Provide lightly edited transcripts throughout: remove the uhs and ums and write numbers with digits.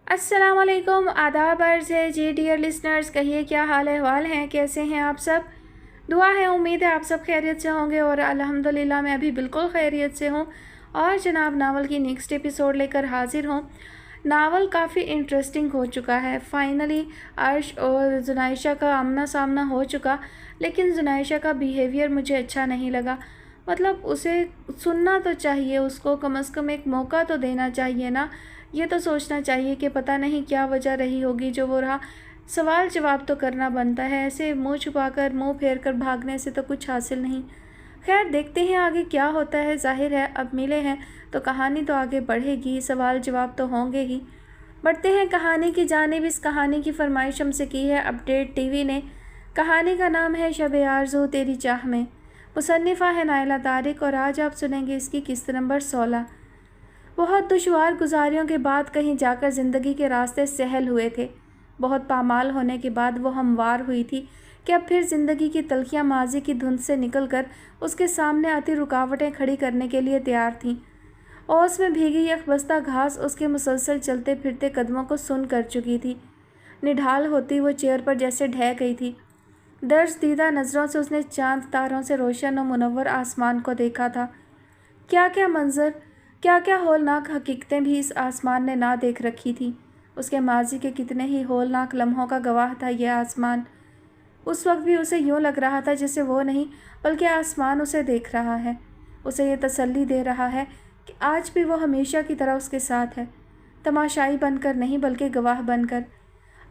अस्सलाम वालेकुम, आदाब अर्ज़ है जी डियर लिसनर्स। कहिए क्या हाल अहवाल हैं, कैसे हैं आप सब। दुआ है, उम्मीद है आप सब खैरियत से होंगे और अल्हम्दुलिल्लाह मैं भी बिल्कुल खैरियत से हूँ। और जनाब नावल की नेक्स्ट एपिसोड लेकर हाज़िर हूँ। नावल काफ़ी इंटरेस्टिंग हो चुका है। फाइनली अर्श और जुनाइशा का आमना सामना हो चुका, लेकिन जुनाइशा का बिहेवियर मुझे अच्छा नहीं लगा। मतलब उसे सुनना तो चाहिए, उसको कम से कम एक मौका तो देना चाहिए ना। ये तो सोचना चाहिए कि पता नहीं क्या वजह रही होगी जो वो रहा। सवाल जवाब तो करना बनता है, ऐसे मुंह छुपाकर मुंह फेर कर भागने से तो कुछ हासिल नहीं। खैर देखते हैं आगे क्या होता है। जाहिर है अब मिले हैं तो कहानी तो आगे बढ़ेगी, सवाल जवाब तो होंगे ही। बढ़ते हैं कहानी की जानिब। इस कहानी की फरमाइश हमसे की है अपडेट टीवी ने। कहानी का नाम है शब आरज़ू तेरी चाह में। मुसन्निफ़ा है नायला तारिक और आज आप सुनेंगे इसकी किस्त नंबर 16। बहुत दुश्वार गुजारियों के बाद कहीं जाकर ज़िंदगी के रास्ते सहल हुए थे। बहुत पामाल होने के बाद वो हमवार हुई थी कि अब फिर ज़िंदगी की तलखियाँ माजी की धुंध से निकलकर उसके सामने आती रुकावटें खड़ी करने के लिए तैयार थीं। ओस में भीगी यकबस्ता घास उसके मुसलसल चलते फिरते कदमों को सुन कर चुकी थी। निढाल होती वो चेयर पर जैसे ढह गई थी। दर्श दीदा नज़रों से उसने चांद तारों से रोशन और मुनव्वर आसमान को देखा था। क्या क्या मंजर, क्या क्या होलनाक हकीकतें भी इस आसमान ने ना देख रखी थी। उसके माजी के कितने ही होलनाक लम्हों का गवाह था यह आसमान। उस वक्त भी उसे यूँ लग रहा था जैसे वो नहीं बल्कि आसमान उसे देख रहा है, उसे ये तसल्ली दे रहा है कि आज भी वो हमेशा की तरह उसके साथ है। तमाशाई बनकर नहीं बल्कि गवाह बनकर।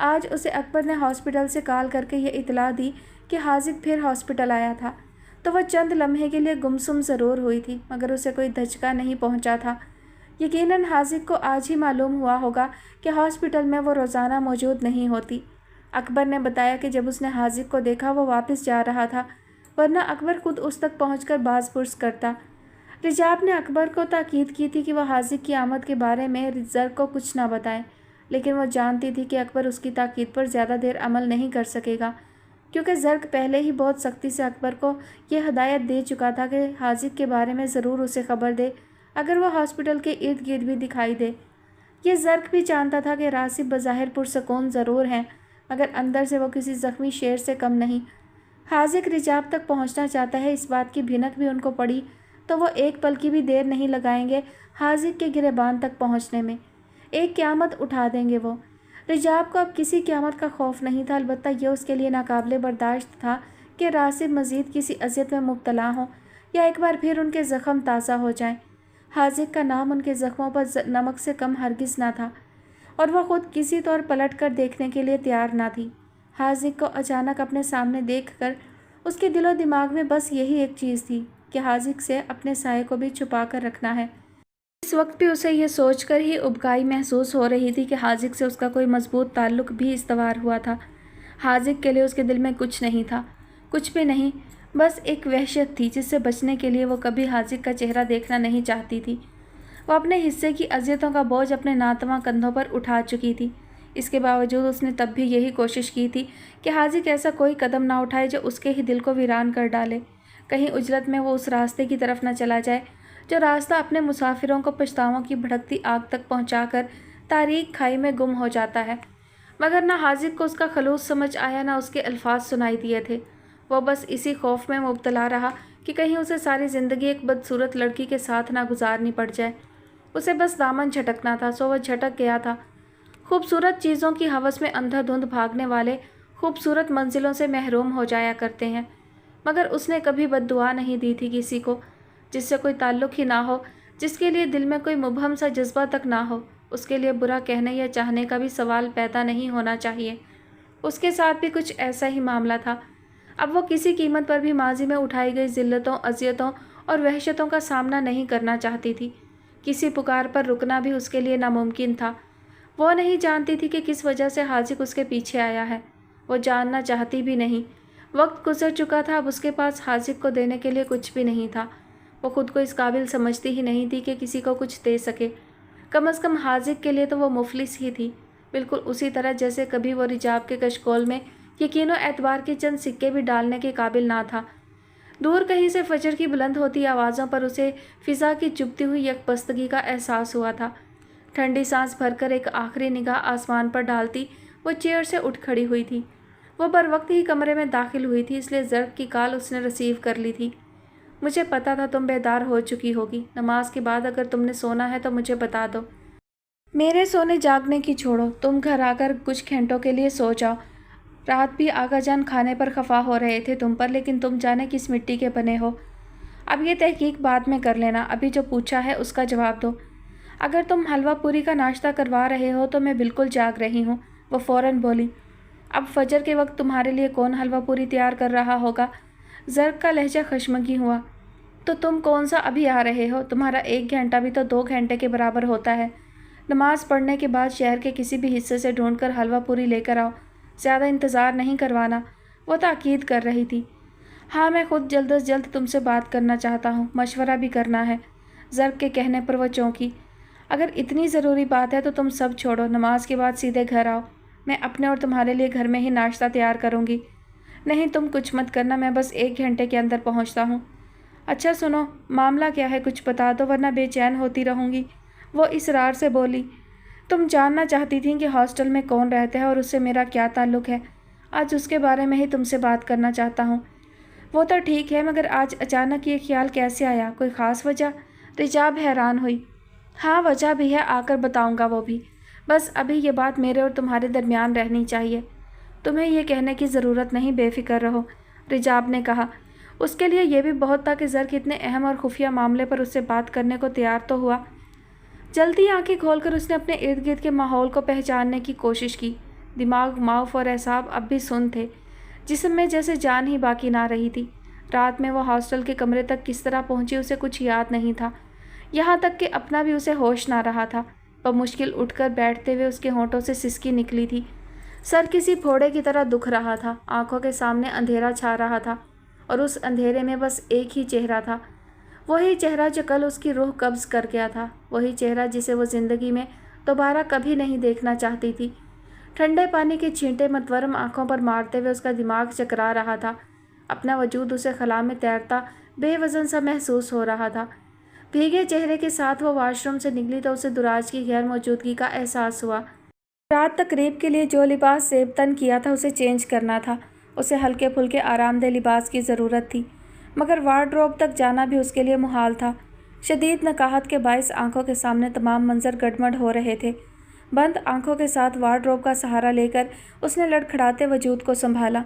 आज उसे अकबर ने हॉस्पिटल से कॉल करके ये इतला दी कि हाजिक फिर हॉस्पिटल आया था, तो वह चंद लम्हे के लिए गुमसुम ज़रूर हुई थी, मगर उसे कोई धचका नहीं पहुंचा था। यकीनन हाजिक को आज ही मालूम हुआ होगा कि हॉस्पिटल में वो रोज़ाना मौजूद नहीं होती। अकबर ने बताया कि जब उसने हाजिक को देखा वो वापस जा रहा था, वरना अकबर खुद उस तक पहुंचकर बाज़ पुरस करता। रिजाब ने अकबर को ताकीद की थी कि वह हाजिक की आमद के बारे में ज़र को कुछ ना बताए, लेकिन वह जानती थी कि अकबर उसकी ताकीद पर ज़्यादा देर अमल नहीं कर सकेगा, क्योंकि ज़र्क पहले ही बहुत सख्ती से अकबर को यह हदायत दे चुका था कि हाजिक के बारे में ज़रूर उसे खबर दे अगर वह हॉस्पिटल के इर्द गिर्द भी दिखाई दे। यह ज़र्क भी जानता था कि रासिब बज़ाहिर पुरसकून ज़रूर हैं, मगर अंदर से वो किसी ज़ख्मी शेर से कम नहीं। हाजिक रिजाब तक पहुंचना चाहता है, इस बात की भिनक भी उनको पड़ी तो वो एक पल की भी देर नहीं लगाएंगे हाजिक के गिरेबान तक पहुंचने में। एक क़यामत उठा देंगे वो। रिजाब को अब किसी क़यामत का खौफ नहीं था, अलबत्ता यह उसके लिए नाकाबिले बर्दाश्त था कि रासिब मज़ीद किसी अज़ियत में मुब्तला हों या एक बार फिर उनके ज़ख़म ताज़ा हो जाएं। हाजिक का नाम उनके ज़ख़्मों पर नमक से कम हरगिज़ ना था, और वह ख़ुद किसी तौर पलट कर देखने के लिए तैयार ना थी। हाजिक को अचानक अपने सामने देखकर उसके दिलो दिमाग में बस यही एक चीज़ थी कि हाजिक से अपने साये को भी छुपा कर रखना है। इस वक्त भी उसे ये सोचकर ही उबकाई महसूस हो रही थी कि हाजिक से उसका कोई मजबूत ताल्लुक़ भी इस्तवार हुआ था। हाजिक के लिए उसके दिल में कुछ नहीं था, कुछ भी नहीं, बस एक वहशत थी जिससे बचने के लिए वो कभी हाजिक का चेहरा देखना नहीं चाहती थी। वो अपने हिस्से की अज़ियतों का बोझ अपने नातवा कंधों पर उठा चुकी थी। इसके बावजूद उसने तब भी यही कोशिश की थी कि हाजिक ऐसा कोई कदम ना उठाए जो उसके ही दिल को वीरान कर डाले। कहीं उजलत में वो उस रास्ते की तरफ न चला जाए जो रास्ता अपने मुसाफिरों को पछतावों की भड़कती आग तक पहुंचाकर तारीक खाई में गुम हो जाता है। मगर ना हाजिक को उसका खलूस समझ आया, ना उसके अल्फाज सुनाई दिए थे। वो बस इसी खौफ में मुब्तला रहा कि कहीं उसे सारी ज़िंदगी एक बदसूरत लड़की के साथ ना गुजारनी पड़ जाए। उसे बस दामन झटकना था, सो वह झटक गया था। खूबसूरत चीज़ों की हवस में अंधाधुंध भागने वाले खूबसूरत मंजिलों से महरूम हो जाया करते हैं, मगर उसने कभी बद्दुआ नहीं दी थी किसी को जिससे कोई ताल्लुक़ ही ना हो, जिसके लिए दिल में कोई मुबहम सा जज्बा तक ना हो। उसके लिए बुरा कहने या चाहने का भी सवाल पैदा नहीं होना चाहिए। उसके साथ भी कुछ ऐसा ही मामला था। अब वो किसी कीमत पर भी माजी में उठाई गई ज़िल्लतों, अज़ियतों और वहशतों का सामना नहीं करना चाहती थी। किसी पुकार पर रुकना भी उसके लिए नामुमकिन था। वो नहीं जानती थी कि किस वजह से हाजिक उसके पीछे आया है। वो जानना चाहती भी नहीं। वक्त गुजर चुका था, अब उसके पास हाजिक को देने के लिए कुछ भी नहीं था। वो खुद को इस काबिल समझती ही नहीं थी कि किसी को कुछ दे सके। कम अज़ कम हाजिक के लिए तो वो मुफलिस ही थी, बिल्कुल उसी तरह जैसे कभी वो रिजाब के कशकोल में यकीनों एतबार के चंद सिक्के भी डालने के काबिल ना था। दूर कहीं से फजर की बुलंद होती आवाज़ों पर उसे फ़िज़ा की चुभती हुई यकबस्तगी का एहसास हुआ था। ठंडी सांस भरकर एक आखिरी निगाह आसमान पर डालती वो चेयर से उठ खड़ी हुई थी। वो बर वक्त ही कमरे में दाखिल हुई थी, इसलिए ज़र्क की कॉल उसने रिसीव कर ली थी। मुझे पता था तुम बेदार हो चुकी होगी। नमाज के बाद अगर तुमने सोना है तो मुझे बता दो। मेरे सोने जागने की छोड़ो, तुम घर आकर कुछ घंटों के लिए सो जाओ। रात भी आका जान खाने पर खफा हो रहे थे तुम पर, लेकिन तुम जाने किस मिट्टी के बने हो। अब ये तहकीक बाद में कर लेना, अभी जो पूछा है उसका जवाब दो। अगर तुम हलवा पूरी का नाश्ता करवा रहे हो तो मैं बिल्कुल जाग रही हूँ, वो फ़ौरन बोली। अब फजर के वक्त तुम्हारे लिए कौन हलवा पूरी तैयार कर रहा होगा? ज़र्क का लहजा खशमगी हुआ। तो तुम कौन सा अभी आ रहे हो? तुम्हारा 1 घंटा भी तो 2 घंटे के बराबर होता है। नमाज पढ़ने के बाद शहर के किसी भी हिस्से से ढूंढकर हलवा पूरी लेकर आओ, ज़्यादा इंतज़ार नहीं करवाना, वो ताकीद कर रही थी। हाँ, मैं खुद जल्द अज जल्द तुमसे बात करना चाहता हूँ, मशवरा भी करना है। ज़र्क के कहने पर वो चौंकी। अगर इतनी ज़रूरी बात है तो तुम सब छोड़ो, नमाज के बाद सीधे घर आओ। मैं अपने और तुम्हारे लिए घर में ही नाश्ता तैयार करूँगी। नहीं, तुम कुछ मत करना, मैं बस 1 घंटे के अंदर पहुँचता हूँ। अच्छा सुनो, मामला क्या है, कुछ बता दो वरना बेचैन होती रहूँगी, वो इसरार से बोली। तुम जानना चाहती थी कि हॉस्टल में कौन रहता है और उससे मेरा क्या ताल्लुक़ है। आज उसके बारे में ही तुमसे बात करना चाहता हूँ। वो तो ठीक है, मगर आज अचानक ये ख्याल कैसे आया? कोई ख़ास वजह? रिजाब हैरान हुई। हाँ, वजह भी है, आकर बताऊँगा वो भी। बस अभी ये बात मेरे और तुम्हारे दरमियान रहनी चाहिए। तुम्हें ये कहने की ज़रूरत नहीं, बेफिक्र रहो, रिजाब ने कहा। उसके लिए यह भी बहुत था कि ज़र्क इतने अहम और खुफिया मामले पर उससे बात करने को तैयार तो हुआ। जल्दी आंखें खोलकर उसने अपने इर्द गिर्द के माहौल को पहचानने की कोशिश की। दिमाग, माउफ और एसाब अब भी सुन्न थे, जिस्म में जैसे जान ही बाकी ना रही थी। रात में वो हॉस्टल के कमरे तक किस तरह पहुंची उसे कुछ याद नहीं था, यहाँ तक कि अपना भी उसे होश ना रहा था। वह मुश्किल उठकर बैठते हुए उसके होंठों से सिसकी निकली थी। सर किसी फोड़े की तरह दुख रहा था, आंखों के सामने अंधेरा छा रहा था और उस अंधेरे में बस एक ही चेहरा था, वही चेहरा जो कल उसकी रूह कब्ज़ कर गया था, वही चेहरा जिसे वो ज़िंदगी में दोबारा कभी नहीं देखना चाहती थी। ठंडे पानी के छींटे मतवरम आंखों पर मारते हुए उसका दिमाग चकरा रहा था। अपना वजूद उसे खला में तैरता बेवज़न सा महसूस हो रहा था। भीगे चेहरे के साथ वो वॉशरूम से निकली तो उसे दुराज की गैर मौजूदगी का एहसास हुआ। रात तकरीब के लिए जो लिबास ज़ेबतन किया था उसे चेंज करना था। उसे हल्के फुल्के आरामदेह लिबास की ज़रूरत थी, मगर वार्डरोब तक जाना भी उसके लिए मुहाल था। शदीद नकाहत के बायस आंखों के सामने तमाम मंजर गड़बड़ हो रहे थे। बंद आंखों के साथ वार्डरोब का सहारा लेकर उसने लड़खड़ाते वजूद को संभाला।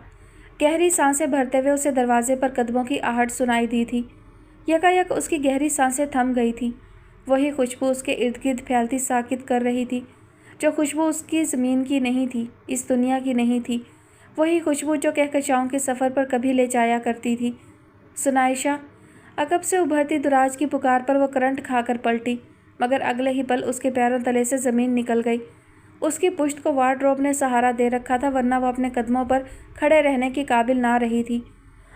गहरी सांसें भरते हुए उसे दरवाजे पर कदमों की आहट सुनाई दी थी। यकायक उसकी गहरी सांसें थम गई थी। वही खुशबू उसके इर्द गिर्द फैलती साकित कर रही थी, जो खुशबू उसकी ज़मीन की नहीं थी, इस दुनिया की नहीं थी। वही खुशबू जो कहकशाओं के सफ़र पर कभी ले जाया करती थी। सुनाइशा! अकब से उभरती दुराज की पुकार पर वो करंट खाकर पलटी, मगर अगले ही पल उसके पैरों तले से ज़मीन निकल गई। उसकी पुश्त को वार्डरोब ने सहारा दे रखा था, वरना वो अपने कदमों पर खड़े रहने की काबिल ना रही थी।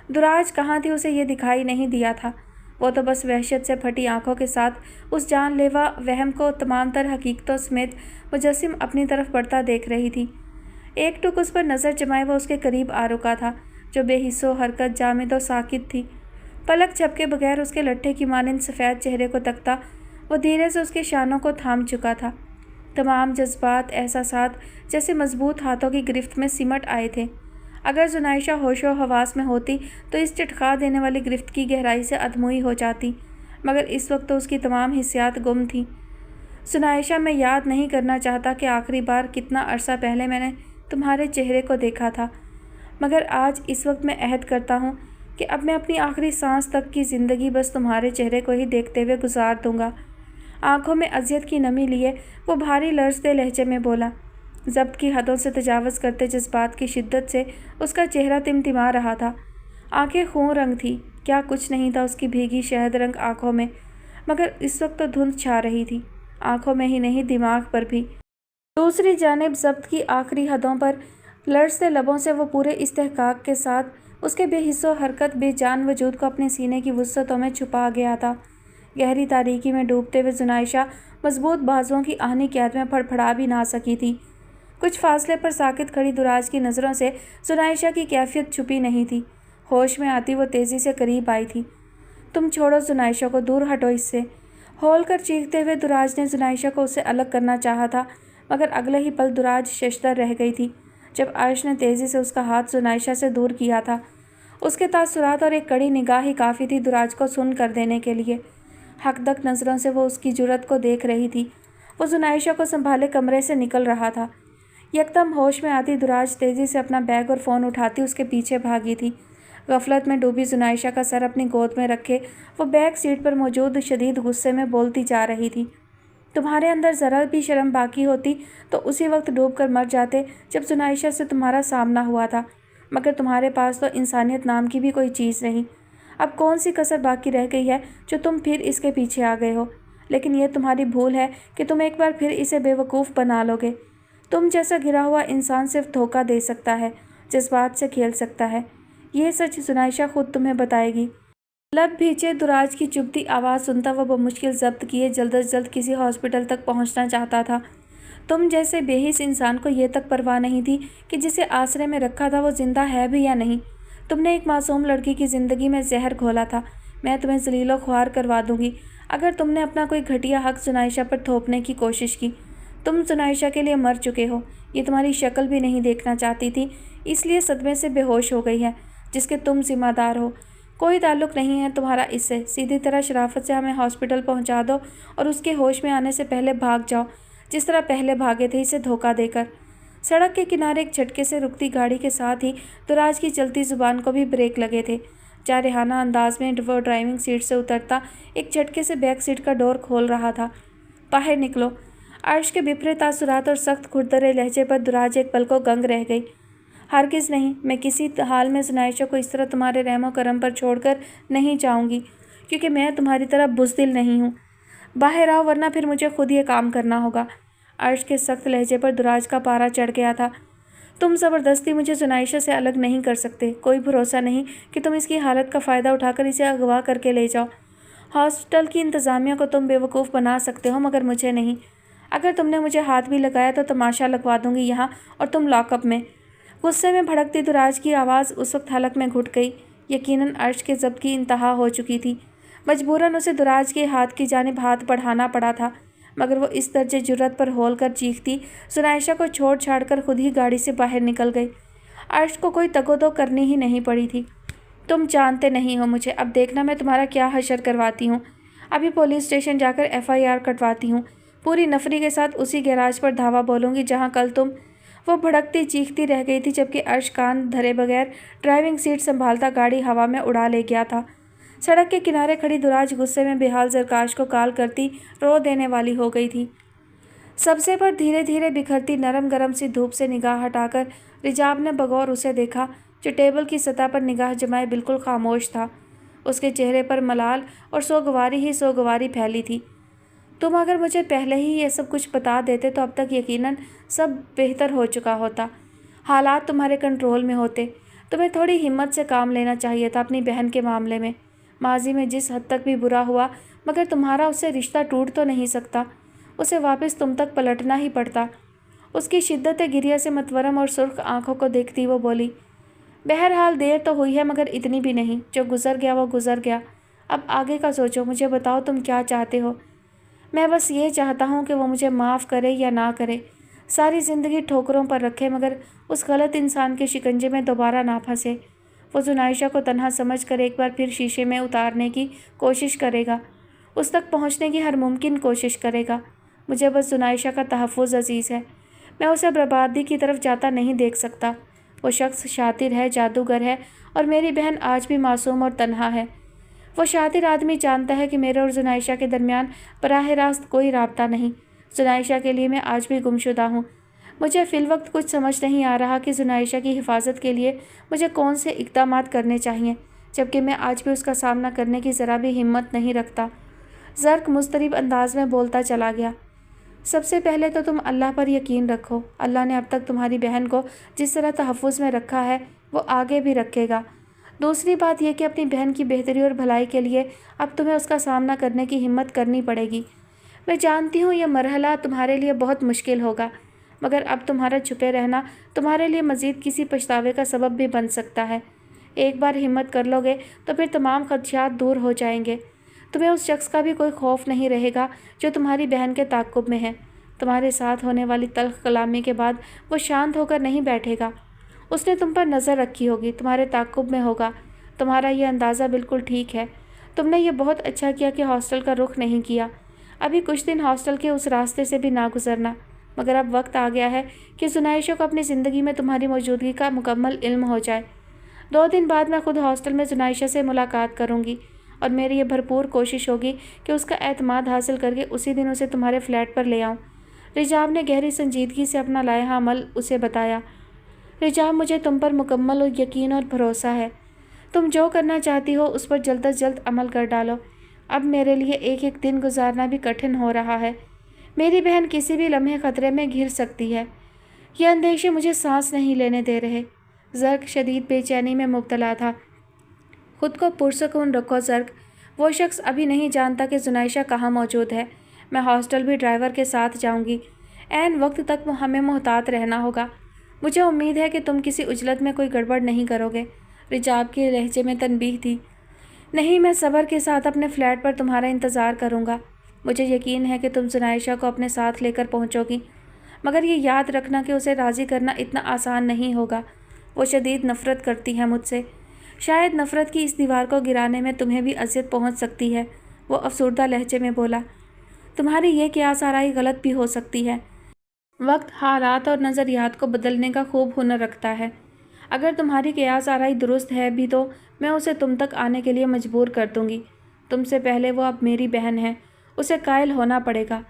दुराज कहाँ थी उसे ये दिखाई नहीं दिया था। वो तो बस वहशत से फटी आंखों के साथ उस जानलेवा वहम को तमाम तर हकीकतों समेत मुजस्सिम अपनी तरफ बढ़ता देख रही थी। एक टुक उस पर नज़र जमाए वो उसके करीब आ रुका था, जो बेहिस्सो हरकत जामिद और साकित थी। पलक झपके बगैर उसके लट्ठे की मानिंद सफ़ेद चेहरे को तकता वो धीरे से उसके शानों को थाम चुका था। तमाम जज्बात, एहसासात जैसे मजबूत हाथों की गिरफ्त में सिमट आए थे। अगर जुनाइशा होशो हवास में होती तो इस चटखा देने वाली गिरफ्त की गहराई से अधमुई हो जाती, मगर इस वक्त तो उसकी तमाम हिस्सियात गुम थी। सुनाइशा, मैं याद नहीं करना चाहता कि आखिरी बार कितना अरसा पहले मैंने तुम्हारे चेहरे को देखा था, मगर आज इस वक्त मैं अहद करता हूँ कि अब मैं अपनी आखिरी सांस तक की ज़िंदगी बस तुम्हारे चेहरे को ही देखते हुए गुजार दूँगा। आँखों में अजियत की नमी लिए वो भारी लर्ज़ते लहजे में बोला। ज़ब्त की हदों से तजावज़ करते जज्बात की शिद्दत से उसका चेहरा तिमतिमा रहा था। आंखें खून रंग थी, क्या कुछ नहीं था उसकी भीगी शहद रंग आँखों में, मगर इस वक्त तो धुंध छा रही थी, आँखों में ही नहीं दिमाग पर भी। दूसरी जानिब ज़ब्त की आखिरी हदों पर लर्ज़ते लबों से वो पूरे इस्तेहकाक के साथ उसके बेहिस्सो हरकत बेजान वजूद को अपने सीने की वुसअतों में छुपा गया था। गहरी तारीकी में डूबते हुए जुनाइशा मजबूत बाजुओं की आहनी कैद में फड़फड़ा भी ना सकी थी। कुछ फासले पर साकित खड़ी दुराज की नज़रों से जुनाइशा की कैफियत छुपी नहीं थी। होश में आती वो तेज़ी से करीब आई थी। तुम छोड़ो जुनाइशा को, दूर हटो इससे। ہول کر چیختے ہوئے دراج نے زنائشہ کو اس سے الگ کرنا چاہا تھا، مگر اگلے ہی پل دراج ششدر رہ گئی تھی جب عرش نے تیزی سے اس کا ہاتھ زنائشہ سے دور کیا تھا۔ اس کے تاثرات اور ایک کڑی نگاہ ہی کافی تھی دراج کو سن کر دینے کے لیے۔ حقدق نظروں سے وہ اس کی جرأت کو دیکھ رہی تھی۔ وہ زنائشہ کو سنبھالے کمرے سے نکل رہا تھا۔ یکدم ہوش میں آتی دراج تیزی سے اپنا بیگ اور فون اٹھاتی اس کے پیچھے بھاگی تھی۔ غفلت میں ڈوبی زنائشہ کا سر اپنی گود میں رکھے وہ بیک سیٹ پر موجود شدید غصے میں بولتی جا رہی تھی، تمہارے اندر ذرا بھی شرم باقی ہوتی تو اسی وقت ڈوب کر مر جاتے جب زنائشہ سے تمہارا سامنا ہوا تھا، مگر تمہارے پاس تو انسانیت نام کی بھی کوئی چیز نہیں۔ اب کون سی کسر باقی رہ گئی ہے جو تم پھر اس کے پیچھے آ گئے ہو؟ لیکن یہ تمہاری بھول ہے کہ تم ایک بار پھر اسے بے وقوف بنا لو گے۔ تم جیسا گرا ہوا انسان صرف دھوکہ دے سکتا ہے، جذبات سے کھیل سکتا ہے۔ یہ سچ زنائشہ خود تمہیں بتائے گی۔ لب بھیچے دراج کی چبھتی آواز سنتا وہ بمشکل ضبط کیے جلد از جلد کسی ہاسپٹل تک پہنچنا چاہتا تھا۔ تم جیسے بے حس انسان کو یہ تک پرواہ نہیں تھی کہ جسے آسرے میں رکھا تھا وہ زندہ ہے بھی یا نہیں۔ تم نے ایک معصوم لڑکی کی زندگی میں زہر گھولا تھا۔ میں تمہیں ذلیل و خوار کروا دوں گی اگر تم نے اپنا کوئی گھٹیا حق زنائشہ پر تھوپنے کی کوشش کی۔ تم زنائشہ کے لیے مر چکے ہو، یہ تمہاری شکل بھی نہیں دیکھنا چاہتی تھی، اس لیے صدمے سے بے ہوش ہو گئی ہے جس کے تم ذمہ دار ہو۔ کوئی تعلق نہیں ہے تمہارا اس سے، سیدھی طرح شرافت سے ہمیں ہاسپٹل پہنچا دو اور اس کے ہوش میں آنے سے پہلے بھاگ جاؤ جس طرح پہلے بھاگے تھے اسے دھوکہ دے کر۔ سڑک کے کنارے ایک جھٹکے سے رکتی گاڑی کے ساتھ ہی دراج کی چلتی زبان کو بھی بریک لگے تھے۔ جارحانہ انداز میں وہ ڈرائیونگ سیٹ سے اترتا ایک جھٹکے سے بیک سیٹ کا ڈور کھول رہا تھا۔ باہر نکلو۔ عرش کے بپھرے تاثرات اور سخت کھردرے لہجے پر دراج ایک پل کو گنگ رہ گئی۔ ہرگز نہیں، میں کسی حال میں زنائشہ کو اس طرح تمہارے رحم و کرم پر چھوڑ کر نہیں جاؤں گی، کیونکہ میں تمہاری طرح بزدل نہیں ہوں۔ باہر آؤ ورنہ پھر مجھے خود یہ کام کرنا ہوگا۔ عرش کے سخت لہجے پر دراج کا پارا چڑھ گیا تھا۔ تم زبردستی مجھے زنائشہ سے الگ نہیں کر سکتے، کوئی بھروسہ نہیں کہ تم اس کی حالت کا فائدہ اٹھا کر اسے اغوا کر کے لے جاؤ۔ ہاسپٹل کی انتظامیہ کو تم بے وقوف بنا سکتے ہو مگر مجھے نہیں۔ اگر تم نے مجھے ہاتھ بھی لگایا تو تماشا لگوا دوں گی یہاں اور تم لاک اپ میں۔ غصے میں بھڑکتی دراج کی آواز اس وقت حلق میں گھٹ گئی۔ یقیناً عرش کے ضبط کی انتہا ہو چکی تھی۔ مجبوراً اسے دراج کے ہاتھ کی جانب ہاتھ بڑھانا پڑا تھا، مگر وہ اس درجے جرأت پر ہول کر چیختی زنائشہ کو چھوڑ چھاڑ کر خود ہی گاڑی سے باہر نکل گئی۔ عرش کو کوئی تگ و دو کرنی ہی نہیں پڑی تھی۔ تم جانتے نہیں ہو مجھے، اب دیکھنا میں تمہارا کیا حشر کرواتی ہوں۔ ابھی پولیس اسٹیشن جا کر FIR کٹواتی ہوں، پوری نفری کے ساتھ اسی گیراج پر دھاوا بولوں گی جہاں کل تم۔ وہ بھڑکتی چیختی رہ گئی تھی جبکہ عرش کان دھرے بغیر ڈرائیونگ سیٹ سنبھالتا گاڑی ہوا میں اڑا لے گیا تھا۔ سڑک کے کنارے کھڑی دراج غصے میں بے حال زرکاش کو کال کرتی رو دینے والی ہو گئی تھی۔ سبزے پر دھیرے دھیرے بکھرتی نرم گرم سی دھوپ سے نگاہ ہٹا کر رجاب نے بغور اسے دیکھا جو ٹیبل کی سطح پر نگاہ جمائے بالکل خاموش تھا۔ اس کے چہرے پر ملال اور سوگواری ہی سوگواری پھیلی تھی۔ تم اگر مجھے پہلے ہی یہ سب کچھ بتا دیتے تو اب تک یقیناً سب بہتر ہو چکا ہوتا، حالات تمہارے کنٹرول میں ہوتے۔ تمہیں تھوڑی ہمت سے کام لینا چاہیے تھا اپنی بہن کے معاملے میں۔ ماضی میں جس حد تک بھی برا ہوا مگر تمہارا اس سے رشتہ ٹوٹ تو نہیں سکتا، اسے واپس تم تک پلٹنا ہی پڑتا۔ اس کی شدت گریہ سے متورم اور سرخ آنکھوں کو دیکھتی وہ بولی، بہرحال دیر تو ہوئی ہے مگر اتنی بھی نہیں، جو گزر گیا وہ گزر گیا، اب آگے کا سوچو، مجھے بتاؤ تم کیا چاہتے ہو۔ میں بس یہ چاہتا ہوں کہ وہ مجھے معاف کرے یا نہ کرے، ساری زندگی ٹھوکروں پر رکھے مگر اس غلط انسان کے شکنجے میں دوبارہ نہ پھنسے۔ وہ زنائشہ کو تنہا سمجھ کر ایک بار پھر شیشے میں اتارنے کی کوشش کرے گا، اس تک پہنچنے کی ہر ممکن کوشش کرے گا۔ مجھے بس زنائشہ کا تحفظ عزیز ہے، میں اسے بربادی کی طرف جاتا نہیں دیکھ سکتا۔ وہ شخص شاطر ہے، جادوگر ہے اور میری بہن آج بھی معصوم اور تنہا ہے۔ وہ شاطر آدمی جانتا ہے کہ میرے اور زنائشہ کے درمیان براہ راست کوئی رابطہ نہیں۔ زنائشہ کے لیے میں آج بھی گمشدہ ہوں۔ مجھے فی الوقت کچھ سمجھ نہیں آ رہا کہ زنائشہ کی حفاظت کے لیے مجھے کون سے اقدامات کرنے چاہئیں، جبکہ میں آج بھی اس کا سامنا کرنے کی ذرا بھی ہمت نہیں رکھتا۔ زرق مضطرب انداز میں بولتا چلا گیا، سب سے پہلے تو تم اللہ پر یقین رکھو۔ اللہ نے اب تک تمہاری بہن کو جس طرح تحفظ میں رکھا ہے وہ آگے بھی رکھے گا۔ دوسری بات یہ کہ اپنی بہن کی بہتری اور بھلائی کے لیے اب تمہیں اس کا سامنا کرنے کی ہمت کرنی پڑے گی۔ میں جانتی ہوں یہ مرحلہ تمہارے لیے بہت مشکل ہوگا، مگر اب تمہارا چھپے رہنا تمہارے لیے مزید کسی پچھتاوے کا سبب بھی بن سکتا ہے۔ ایک بار ہمت کر لو گے تو پھر تمام خدشات دور ہو جائیں گے۔ तुम्हें उस शख्स का भी कोई खौफ नहीं रहेगा जो तुम्हारी बहन के ताक़ुब में है। तुम्हारे साथ होने वाली तल्ख़ कलामी के बाद वो शांत होकर नहीं बैठेगा। उसने तुम पर नज़र रखी होगी, तुम्हारे ताक़ुब में होगा। तुम्हारा ये अंदाज़ा बिल्कुल ठीक है। तुमने ये बहुत अच्छा किया कि हॉस्टल का रुख नहीं किया। अभी कुछ दिन हॉस्टल के उस रास्ते से भी ना गुजरना। मगर अब वक्त आ गया है कि जुनैशा को अपनी ज़िंदगी में तुम्हारी मौजूदगी का मुकम्मल इल्म हो जाए। 2 दिन बाद मैं खुद हॉस्टल में जुनैशा से मुलाकात करूँगी और मेरी ये भरपूर कोशिश होगी कि उसका एतमाद हासिल करके उसी दिन उसे तुम्हारे फ्लैट पर ले आऊँ। रिजाब ने गहरी संजीदगी से अपना लाया अमल उसे बताया। रिजाब, मुझे तुम पर मुकम्मल यकीन और भरोसा है। तुम जो करना चाहती हो उस पर जल्द अज जल्द अमल कर डालो। अब मेरे लिए एक एक दिन गुजारना भी कठिन हो रहा है। मेरी बहन किसी भी लम्हे खतरे में घिर सकती है। ये अंदेशे मुझे सांस नहीं लेने दे रहे। ज़र्क शदीद बेचैनी में मुब्तला था। खुद को पुरसुकून रखो ज़र्क। वो शख्स अभी नहीं जानता कि जुनैशा कहाँ मौजूद है। मैं हॉस्टल भी ड्राइवर के साथ जाऊँगी। ऐन वक्त तक हमें मोहतात रहना होगा। मुझे उम्मीद है कि तुम किसी उजलत में कोई गड़बड़ नहीं करोगे। रिजाब के लहजे में तनबीह थी। नहीं, मैं सब्र के साथ अपने फ़्लैट पर तुम्हारा इंतज़ार करूँगा। मुझे यकीन है कि तुम जुनैशा को अपने साथ लेकर पहुँचोगी, मगर ये याद रखना कि उसे राज़ी करना इतना आसान नहीं होगा। वो शदीद नफ़रत करती है मुझसे। शायद नफ़रत की इस दीवार को गिराने में तुम्हें भी अज़ियत पहुँच सकती है। वो अफसुर्दा लहजे में बोला। तुम्हारी ये क़ियास आराई गलत भी हो सकती है। वक्त हालात और नज़रियात को बदलने का खूब हुनर रखता है। अगर तुम्हारी क़ियास आराई दुरुस्त है भी तो मैं उसे तुम तक आने के लिए मजबूर कर दूँगी। तुमसे पहले वो अब मेरी बहन है, उसे कायल होना पड़ेगा।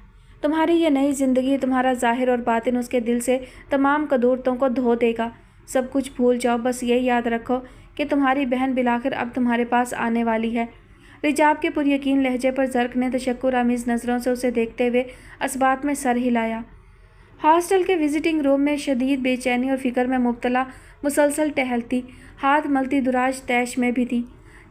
तुम्हारी ये नई ज़िंदगी, तुम्हारा ज़ाहिर और बातिन उसके दिल से तमाम कदूरतों को धो देगा। सब कुछ भूल जाओ, बस ये याद रखो कि तुम्हारी बहन बिलाखिर अब तुम्हारे पास आने वाली है। रिजाब के पुरयकीन लहजे पर ज़र्क ने तशक्कुर आमीज़ नज़रों से उसे देखते हुए असबात में सर हिलाया। हॉस्टल के विजिटिंग रूम में शदीद बेचैनी और फ़िक्र में मुब्तला मुसलसल टहलती, हाथ मलती दुराज तैश में भी थी।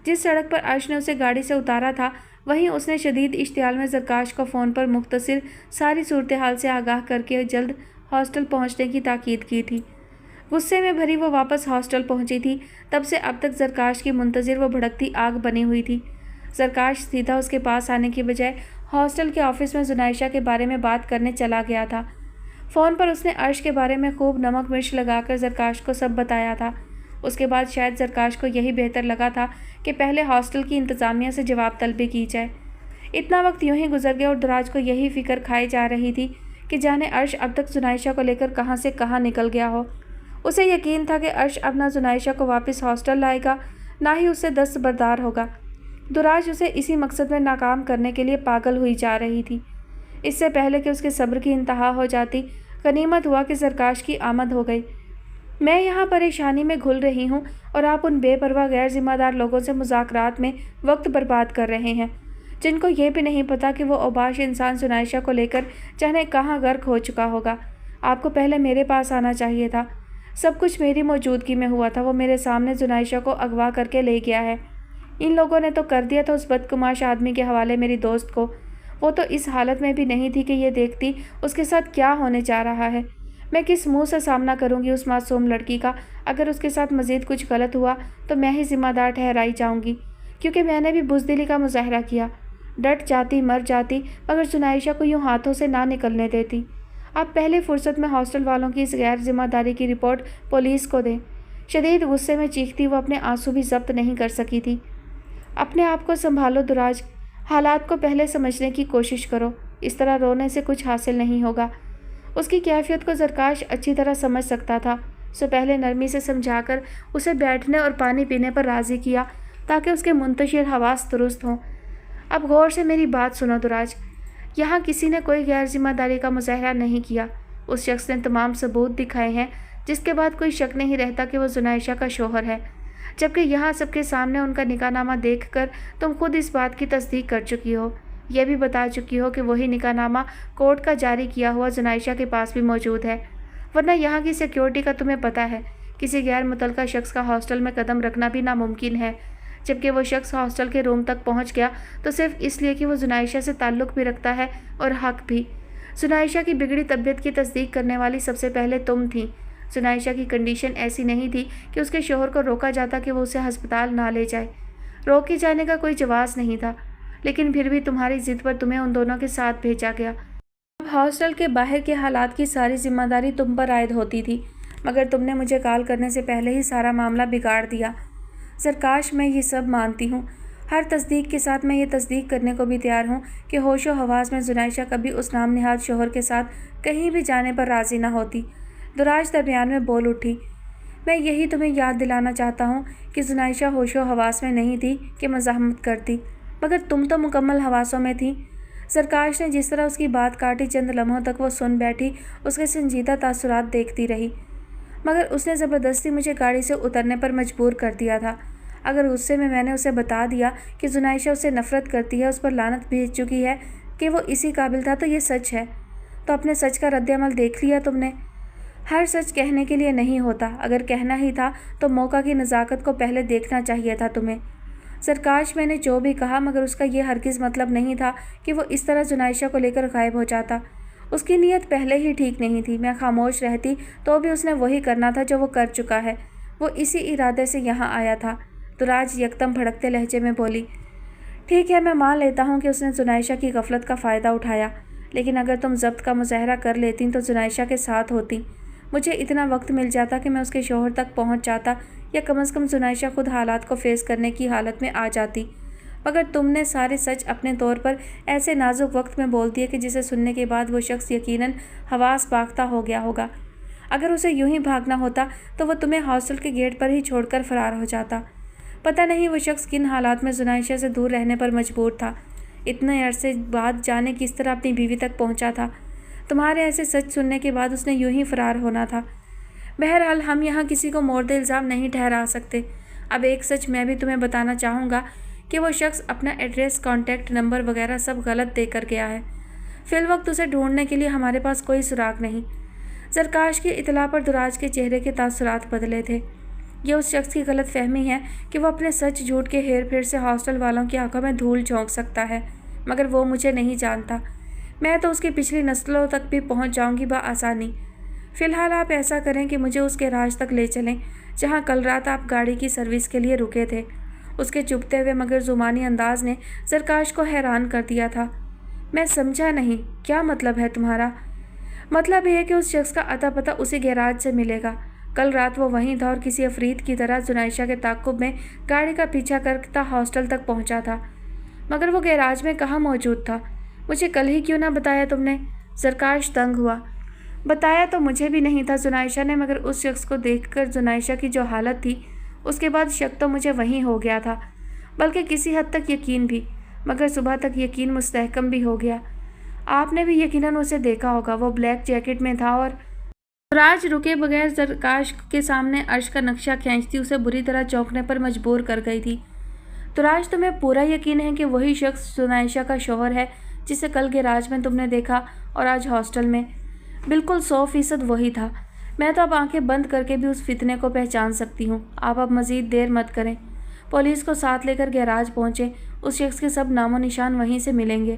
जिस सड़क पर अर्श ने उसे गाड़ी से उतारा था, वहीं उसने शदीद इश्तियाल में ज़रकाश को फ़ोन पर मुख्तसर सारी सूरत हाल से आगाह करके जल्द हॉस्टल पहुंचने की ताकीद की थी। गुस्से में भरी वो वापस हॉस्टल पहुंची थी। तब से अब तक ज़रकाश की मुंतज़िर वो भड़कती आग बनी हुई थी। ज़रकाश सीधा उसके पास आने की बजाय हॉस्टल के ऑफिस में जुनैशा के बारे में बात करने चला गया था। फ़ोन पर उसने अर्श के बारे में खूब नमक मिर्च लगाकर ज़रकाश को सब बताया था। उसके बाद शायद ज़रकाश को यही बेहतर लगा था कि पहले हॉस्टल की इंतज़ामिया से जवाब तलबी की जाए। इतना वक्त यूं ही गुजर गया और दुराज को यही फ़िक्र खाई जा रही थी कि जाने अर्श अब तक जुनैशा को लेकर कहाँ से कहाँ निकल गया हो। उसे यकीन था कि अर्श अब ना जुनैशा को वापस हॉस्टल लाएगा, ना ही उससे दस्तबरदार होगा। दुराज उसे इसी मकसद में नाकाम करने के लिए पागल हुई जा रही थी। इससे पहले कि उसके सब्र की इंतहा हो जाती, गनीमत हुआ कि ज़रकाश की आमद हो गई। मैं यहाँ परेशानी में घुल रही हूँ और आप उन बेपरवाह गैर जिम्मेदार लोगों से मुज़ाकरात में वक्त बर्बाद कर रहे हैं, जिनको ये भी नहीं पता कि वो औबाश इंसान जुनैशा को लेकर जाने कहाँ गर्क हो चुका होगा। आपको पहले मेरे पास आना चाहिए था। सब कुछ मेरी मौजूदगी में हुआ था। वो मेरे सामने जुनैशा को अगवा करके ले गया है। इन लोगों ने तो कर दिया था उस बदकुमाश आदमी के हवाले मेरी दोस्त को। वो तो इस हालत में भी नहीं थी कि ये देखती उसके साथ क्या होने जा रहा है। मैं किस मुंह से सामना करूंगी उस मासूम लड़की का। अगर उसके साथ मज़ीद कुछ गलत हुआ तो मैं ही ज़िम्मेदार ठहराई जाऊंगी, क्योंकि मैंने भी बुज़दिली का मुजाहरा किया। डट जाती, मर जाती, मगर जुनैशा को यूँ हाथों से ना निकलने देती। आप पहले फुर्सत में हॉस्टल वालों की इस गैर जिम्मेदारी की रिपोर्ट पुलिस को दें। शदीद गुस्से में चीखती वो अपने आंसू भी ज़ब्त नहीं कर सकी थी। अपने आप को संभालो दुराज, हालात को पहले समझने की कोशिश करो। इस तरह रोने से कुछ हासिल नहीं होगा। उसकी कैफियत को ज़रकाश अच्छी तरह समझ सकता था, सो पहले नरमी से समझाकर उसे बैठने और पानी पीने पर राज़ी किया ताकि उसके मुंतशिर हवास दुरुस्त हों। अब गौर से मेरी बात सुनो दुराज, यहाँ किसी ने कोई गैर जिम्मेदारी का मुजाहरा नहीं किया। उस शख्स ने तमाम सबूत दिखाए हैं जिसके बाद कोई शक नहीं रहता कि वो जुनैशा का शोहर है, जबकि यहाँ सबके सामने उनका निकाहनामा देखकर तुम खुद इस बात की तस्दीक कर चुकी हो। यह भी बता चुकी हो कि वही निकाहनामा कोर्ट का जारी किया हुआ जुनैशा के पास भी मौजूद है। वरना यहाँ की सिक्योरिटी का तुम्हें पता है, किसी गैर मुतल्लका शख्स का हॉस्टल में कदम रखना भी नामुमकिन है। जबकि वो शख्स हॉस्टल के रूम तक पहुँच गया तो सिर्फ इसलिए कि वो जुनैशा से ताल्लुक़ भी रखता है और हक़ भी। जुनैशा की बिगड़ी तबीयत की तस्दीक करने वाली सबसे पहले तुम थी। जुनैशा की कंडीशन ऐसी नहीं थी कि उसके शोहर को रोका जाता कि वो उसे हस्पताल ना ले जाए। रोके जाने का कोई जवाज़ नहीं था। लेकिन फिर भी तुम्हारी जिद पर तुम्हें उन दोनों के साथ भेजा गया। अब हॉस्टल के बाहर के हालात की सारी जिम्मेदारी तुम पर आयद होती थी, मगर तुमने मुझे कॉल करने से पहले ही सारा मामला बिगाड़ दिया। सरकाश, मैं ये सब मानती हूँ। हर तस्दीक के साथ मैं ये तस्दीक करने को भी तैयार हूँ कि होशो हवास में जुनैशा कभी उस नाम निहाद शोहर के साथ कहीं भी जाने पर राज़ी ना होती। दुराज दरमियान में बोल उठी। मैं यही तुम्हें याद दिलाना चाहता हूँ कि जुनैशा होशो हवास में नहीं थी कि मज़ाहमत करती, मगर तुम तो मुकम्मल हवासों में थी। सरकाश ने जिस तरह उसकी बात काटी, चंद लम्हों तक वो सुन बैठी, उसके संजीदा तासुरात देखती रही। मगर उसने ज़बरदस्ती मुझे गाड़ी से उतरने पर मजबूर कर दिया था। अगर गुस्से में मैंने उसे बता दिया कि जुनैशा उससे नफ़रत करती है, उस पर लानत भेज चुकी है कि वो इसी काबिल था, तो ये सच है। तो अपने सच का रद्द-ए-अमल देख लिया तुमने। हर सच कहने के लिए नहीं होता। अगर कहना ही था तो मौका की नज़ाकत को पहले देखना चाहिए था तुम्हें। सरकाश, मैंने जो भी कहा, मगर उसका ये हरगिज़ मतलब नहीं था कि वो इस तरह जुनैशा को लेकर गायब हो जाता। उसकी नीयत पहले ही ठीक नहीं थी। मैं खामोश रहती तो भी उसने वही करना था जो वो कर चुका है। वो इसी इरादे से यहाँ आया था। दुराज यकदम भड़कते लहजे में बोली। ठीक है, मैं मान लेता हूँ कि उसने जुनैशा की गफलत का फ़ायदा उठाया, लेकिन अगर तुम ज़ब्त का मुजाहरा कर लेती तो जुनैशा के साथ होती। मुझे इतना वक्त मिल जाता कि मैं उसके शौहर तक पहुँच जाता, या कम अज़ कम जुनैशा खुद हालात को फेस करने की हालत में आ जाती। मगर तुमने सारे सच अपने तौर पर ऐसे नाजुक वक्त में बोल दिए कि जिसे सुनने के बाद वो शख्स यकीनन हवास बाख्ता हो गया होगा। अगर उसे यूं ही भागना होता तो वो तुम्हें हॉस्टल के गेट पर ही छोड़कर फरार हो जाता। पता नहीं वो शख्स किन हालात में जुनैशा से दूर रहने पर मजबूर था। इतने अरसे बाद जाने किस तरह अपनी बीवी तक पहुंचा था। तुम्हारे ऐसे सच सुनने के बाद उसने यूं ही फरार होना था। बहरहाल, हम यहाँ किसी को मोर्द इल्ज़ाम नहीं ठहरा सकते। अब एक सच मैं भी तुम्हें बताना चाहूँगा कि वो शख्स अपना एड्रेस, कॉन्टैक्ट नंबर वगैरह सब गलत देकर गया है। फ़िलवक्त उसे ढूंढने के लिए हमारे पास कोई सुराग नहीं। सरकाश की इतला पर दुराज के चेहरे के तासुरात बदले थे। ये उस शख्स की गलत फहमी है कि वो अपने सच झूठ के हेर फेर से हॉस्टल वालों की आंखों में धूल झोंक सकता है, मगर वो मुझे नहीं जानता। मैं तो उसकी पिछली नस्लों तक भी पहुंच जाऊंगी बआसानी। फ़िलहाल आप ऐसा करें कि मुझे उसके राज तक ले चलें जहां कल रात आप गाड़ी की सर्विस के लिए रुके थे। उसके चुभते हुए मगर जुबानी अंदाज ने सरकाश को हैरान कर दिया था। मैं समझा नहीं, क्या मतलब है तुम्हारा? मतलब यह है कि उस शख्स का अता पता उसी गैराज से मिलेगा। कल रात वो वहीं था और किसी अफरीद की तरह जुनैशा के ताक़ुब में गाड़ी का पीछा करता हॉस्टल तक पहुंचा था। मगर वो गैराज में कहाँ मौजूद था? मुझे कल ही क्यों ना बताया तुमने? सरकाश तंग हुआ। बताया तो मुझे भी नहीं था जुनैशा ने, मगर उस शख्स को देखकर जुनैशा की जो हालत थी, उसके बाद शक तो मुझे वहीं हो गया था, बल्कि किसी हद तक यकीन भी। मगर सुबह तक यकीन मुस्तहकम भी हो गया। आपने भी यकीनन उसे देखा होगा। वो ब्लैक जैकेट में था और राज रुके बगैर सरकाश के सामने अर्श का नक्शा खींचती उसे बुरी तरह चौंकने पर मजबूर कर गई थी। तो राज, तुम्हें पूरा यकीन है कि वही शख्स जुनैशा का शौहर है जिसे कल गैराज में तुमने देखा और आज हॉस्टल में? बिल्कुल 100% वही था। मैं तो अब आंखें बंद करके भी उस फितने को पहचान सकती हूँ। आप अब मज़ीद देर मत करें। पुलिस को साथ लेकर गैराज पहुँचे। उस शख्स के सब नामो निशान वहीं से मिलेंगे।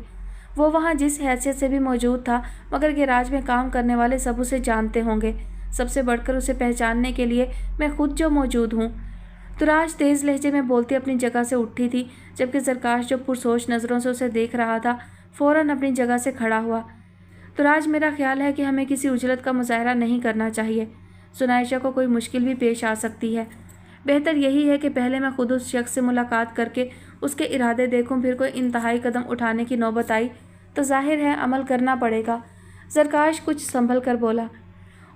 वो वहाँ जिस हैसियत से भी मौजूद था, मगर गैराज में काम करने वाले सब उसे जानते होंगे। सबसे बढ़कर उसे पहचानने के लिए मैं खुद जो मौजूद हूँ। तुराज तेज़ लहजे में बोलती अपनी जगह से उठी थी, जबकि सरकाश जो पुरसोच नज़रों से उसे देख रहा था फ़ौरन अपनी जगह से खड़ा हुआ। तुराज, मेरा ख्याल है कि हमें किसी उजलत का मुजाहरा नहीं करना चाहिए। जुनैशा को कोई मुश्किल भी पेश आ सकती है। बेहतर यही है कि पहले मैं खुद उस शख्स से मुलाकात करके उसके इरादे देखूं, फिर कोई इंतहाई कदम उठाने की नौबत आई तो जाहिर है अमल करना पड़ेगा। सरकाश कुछ संभल कर बोला।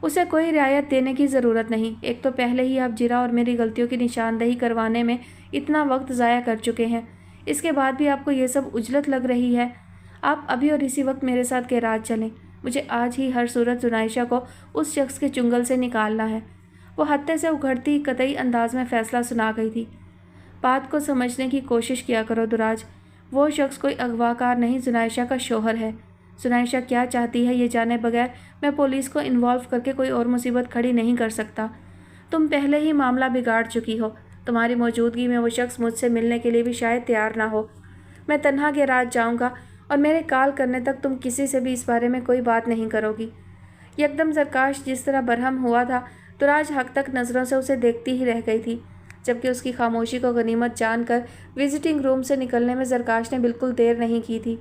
उसे कोई रियायत देने की ज़रूरत नहीं। एक तो पहले ही आप जिरा और मेरी गलतियों की निशानदही करवाने में इतना वक्त ज़ाया कर चुके हैं, इसके बाद भी आपको ये सब उजलत लग रही है। आप अभी और इसी वक्त मेरे साथ गैराज चलें। मुझे आज ही हर सूरत जुनैशा को उस शख्स के चुंगल से निकालना है। वो हत्थे से उखड़ती कतई अंदाज में फ़ैसला सुना गई थी। बात को समझने की कोशिश किया करो दुराज। वो शख्स कोई अगवाकार नहीं, जुनैशा का शौहर है। जुनैशा क्या चाहती है ये जाने बगैर मैं पुलिस को इन्वॉल्व करके कोई और मुसीबत खड़ी नहीं कर सकता। तुम पहले ही मामला बिगाड़ चुकी हो। तुम्हारी मौजूदगी में वो शख्स मुझसे मिलने के लिए भी शायद तैयार ना हो। मैं तन्हा गैराज जाऊँगा और मेरे कॉल करने तक तुम किसी से भी इस बारे में कोई बात नहीं करोगी। यकदम सरकाश जिस तरह बरहम हुआ था, तुराज हक तक नज़रों से उसे देखती ही रह गई थी। जबकि उसकी खामोशी को गनीमत जानकर विजिटिंग रूम से निकलने में ज़रकाश ने बिल्कुल देर नहीं की थी।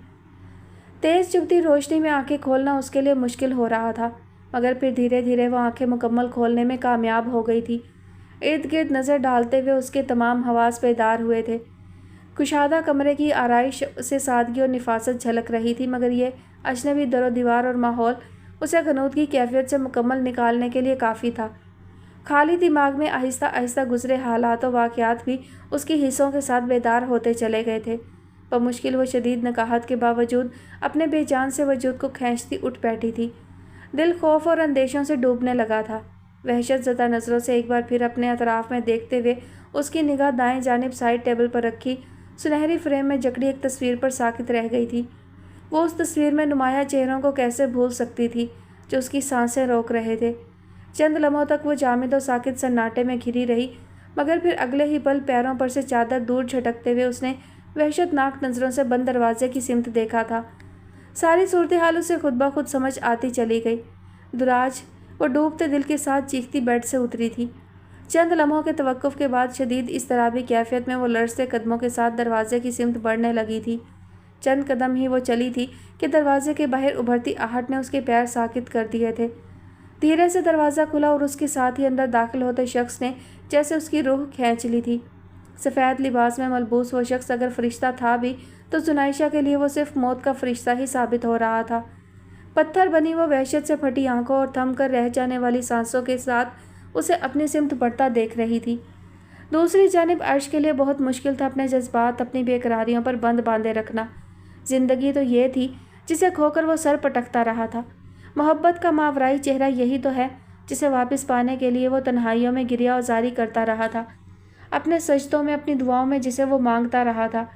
तेज़ चुभती रोशनी में आंखें खोलना उसके लिए मुश्किल हो रहा था, मगर फिर धीरे धीरे वो आंखें मुकम्मल खोलने में कामयाब हो गई थी। इर्द गिर्द नज़र डालते हुए उसके तमाम हवास बेदार हुए थे। कुशादा कमरे की आराइश से सादगी और निफासत झलक रही थी, मगर ये अजनबी दरो दीवार और माहौल उसे गनूद की कैफियत से मुकम्मल निकालने के लिए काफ़ी था। खाली दिमाग में आहिस्ता आहिस्ता गुजरे हालात और वाक़यात भी उसकी हिस्सों के साथ बेदार होते चले गए थे। बमुश्किल व शदीद नकाहत के बावजूद अपने बेजान से वजूद को खींचती उठ बैठी थी। दिल खौफ और अंदेशों से डूबने लगा था। वहशत ज़दा नज़रों से एक बार फिर अपने अतराफ़ में देखते हुए उसकी निगाह दाएं जानिब साइड टेबल पर रखी सुनहरी फ्रेम में जकड़ी एक तस्वीर पर साकित रह गई थी। वो उस तस्वीर में नुमाया चेहरों को कैसे भूल सकती थी जो उसकी सांसें रोक रहे थे। चंद लम्हों तक वो जामिद और साकित सन्नाटे में घिरी रही, मगर फिर अगले ही पल पैरों पर से चादर दूर झटकते हुए उसने वहशतनाक नज़रों से बंद दरवाजे की सिमत देखा था। सारी सूरत हाल उसे खुद ब खुद समझ आती चली गई। दुराज वो डूबते दिल के साथ चीखती बेड से उतरी थी। चंद लम्हों के तवक्कुफ़ के बाद शदीद इज़्तिराबी कैफियत में वो लरज़ते कदमों के साथ दरवाजे की सिमत बढ़ने लगी थी। चंद कदम ही वो चली थी कि दरवाजे के बाहर उभरती आहट ने उसके पैर साकित कर दिए थे। धीरे से दरवाज़ा खुला और उसके साथ ही अंदर दाखिल होते शख्स ने जैसे उसकी रूह खींच ली थी। सफ़ेद लिबास में मलबूस वो शख्स अगर फरिश्ता था भी तो जुनाइशा के लिए वो सिर्फ मौत का फरिश्ता ही साबित हो रहा था। पत्थर बनी वो वहशत से फटी आंखों और थम कर रह जाने वाली सांसों के साथ उसे अपनी सिमत बढ़ता देख रही थी। दूसरी जानिब अर्श के लिए बहुत मुश्किल था अपने जज्बात अपनी बेकरारियों पर बंद बांधे रखना। ज़िंदगी तो ये थी जिसे खोकर वो सर पटकता रहा था। मोहब्बत का मावराई चेहरा यही तो है जिसे वापस पाने के लिए वो तन्हाइयों में गिरिया जारी करता रहा था, अपने सजदों में अपनी दुआओं में जिसे वो मांगता रहा था,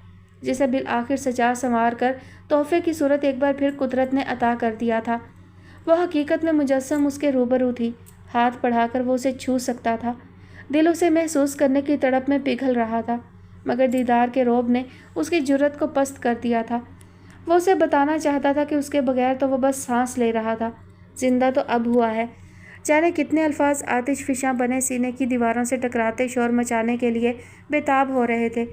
जिसे बिल आखिर सजा संवार कर तोहफे की सूरत एक बार फिर कुदरत ने अता कर दिया था। वह हकीकत में मुजस्सम उसके रूबरू थी। हाथ बढ़ाकर वो उसे छू सकता था। दिल उसे महसूस करने की तड़प में पिघल रहा था, मगर दीदार के रौब ने उसकी जुर्रत को पस्त कर दिया था। वो उसे बताना चाहता था कि उसके बगैर तो वो बस सांस ले रहा था। जिंदा तो अब हुआ है। जाने कितने अल्फाज आतिश फिशां बने सीने की दीवारों से टकराते शोर मचाने के लिए बेताब हो रहे थे।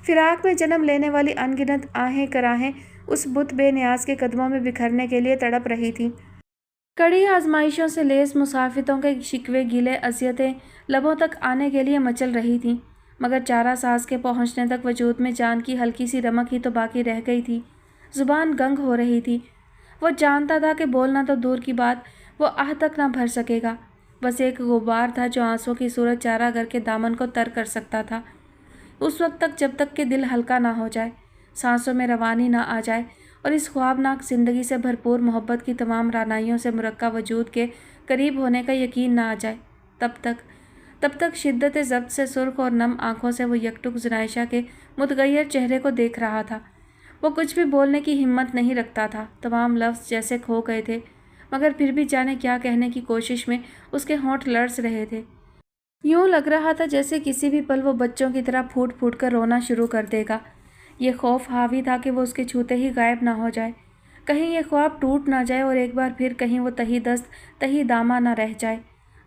फिराक में जन्म लेने वाली अनगिनत आहें कराहें उस बुत बेनियाज के कदमों में बिखरने के लिए तड़प रही थीं। कड़ी आजमाइशों से लेस मुसाफिरों के शिकवे गिले अज़ियतें लबों तक आने के लिए मचल रही थीं, मगर चारा साज के पहुंचने तक वजूद में जान की हल्की सी रमक ही तो बाकी रह गई थी। ज़ुबान गंग हो रही थी। वो जानता था कि बोलना तो दूर की बात, वो आह तक ना भर सकेगा। बस एक गुबार था जो आंसू की सूरत चारागर के दामन को तर कर सकता था। उस वक्त तक जब तक कि दिल हल्का ना हो जाए, सांसों में रवानी ना आ जाए और इस ख्वाबनाक ज़िंदगी से भरपूर मोहब्बत की तमाम रानाइयों से मुरक्का वजूद के करीब होने का यकीन ना आ जाए, तब तक शिद्दत ज़ब्त से सुर्ख और नम आँखों से वो यकटुक जुनाइशा के मुतगैर चेहरे को देख रहा था। वो कुछ भी बोलने की हिम्मत नहीं रखता था। तमाम लफ्ज़ जैसे खो गए थे, मगर फिर भी जाने क्या कहने की कोशिश में उसके होंठ लरस रहे थे। यूँ लग रहा था जैसे किसी भी पल वो बच्चों की तरह फूट फूट कर रोना शुरू कर देगा। ये खौफ हावी था कि वो उसके छूते ही गायब ना हो जाए, कहीं ये ख्वाब टूट ना जाए और एक बार फिर कहीं वो तही दस्त तही दामा ना रह जाए।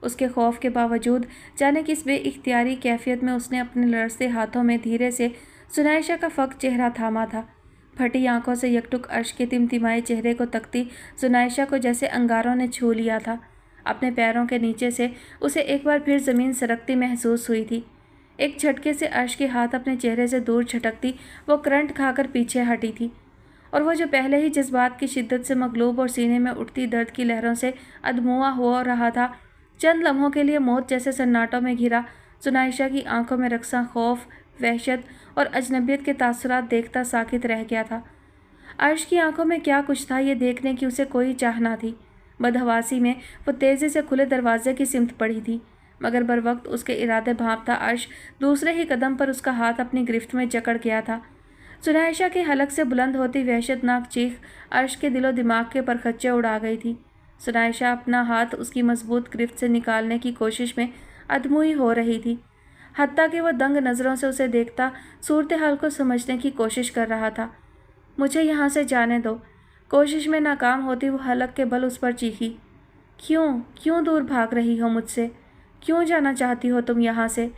उसके खौफ के बावजूद जाने किस बेइख्तियारी कैफियत में उसने अपने लरसते हाथों में धीरे से जुनाइशा का फक चेहरा थामा था। फटी आंखों से यकटुक अर्श के तिमतिमाए चेहरे को तकती जुनाइशा को जैसे अंगारों ने छू लिया था। अपने पैरों के नीचे से उसे एक बार फिर ज़मीन सरकती महसूस हुई थी। एक झटके से अर्श के हाथ अपने चेहरे से दूर झटकती वो करंट खाकर पीछे हटी थी, और वो जो पहले ही जज्बात की शिद्दत से मगलूब और सीने में उठती दर्द की लहरों से अधमुआ हो रहा था, चंद लम्हों के लिए मौत जैसे सन्नाटों में घिरा जुनाइशा की आंखों में रक्सा खौफ, वहशत और अजनबियत के तासुरात देखता साकित रह गया था। अर्श की आंखों में क्या कुछ था ये देखने की उसे कोई चाह ना थी। बदहवासी में वो तेज़ी से खुले दरवाजे की सिमत पड़ी थी, मगर बर वक्त उसके इरादे भांपता अर्श दूसरे ही कदम पर उसका हाथ अपनी गिरफ्त में जकड़ गया था। जुनाइशा के हलक से बुलंद होती वहशतनाक चीख अर्श के दिलो दिमाग के परखच्चे उड़ा गई थी। जुनाइशा अपना हाथ उसकी मजबूत गिरफ्त से निकालने की कोशिश में अधमुई हो रही थी, हत्ता कि वह दंग नज़रों से उसे देखता सूरत हाल को समझने की कोशिश कर रहा था। मुझे यहाँ से जाने दो। कोशिश में नाकाम होती वो हलक के बल उस पर चीखी। क्यों दूर भाग रही हो मुझसे? क्यों जाना चाहती हो तुम यहाँ से?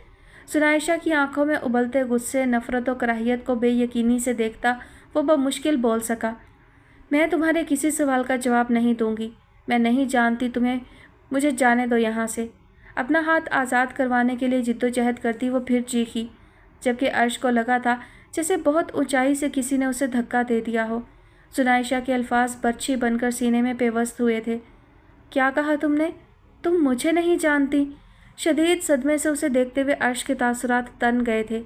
सुनाइशा की आंखों में उबलते गुस्से, नफरत और कराहियत को बेयकीनी से देखता वो बमुश्किल बोल सका, मैं तुम्हारे किसी सवाल का जवाब नहीं दूंगी। मैं नहीं जानती तुम्हें, मुझे जाने दो यहाँ से। अपना हाथ आज़ाद करवाने के लिए जिद्दोजहद करती वो फिर चीखी, जबकि अर्श को लगा था जैसे बहुत ऊंचाई से किसी ने उसे धक्का दे दिया हो। सुनाइशा के अल्फाज बर्छी बनकर सीने में पेवस्त हुए थे। क्या कहा तुमने? तुम मुझे नहीं जानती? शदीद सदमे से उसे देखते हुए अर्श के तासुरात तन गए थे।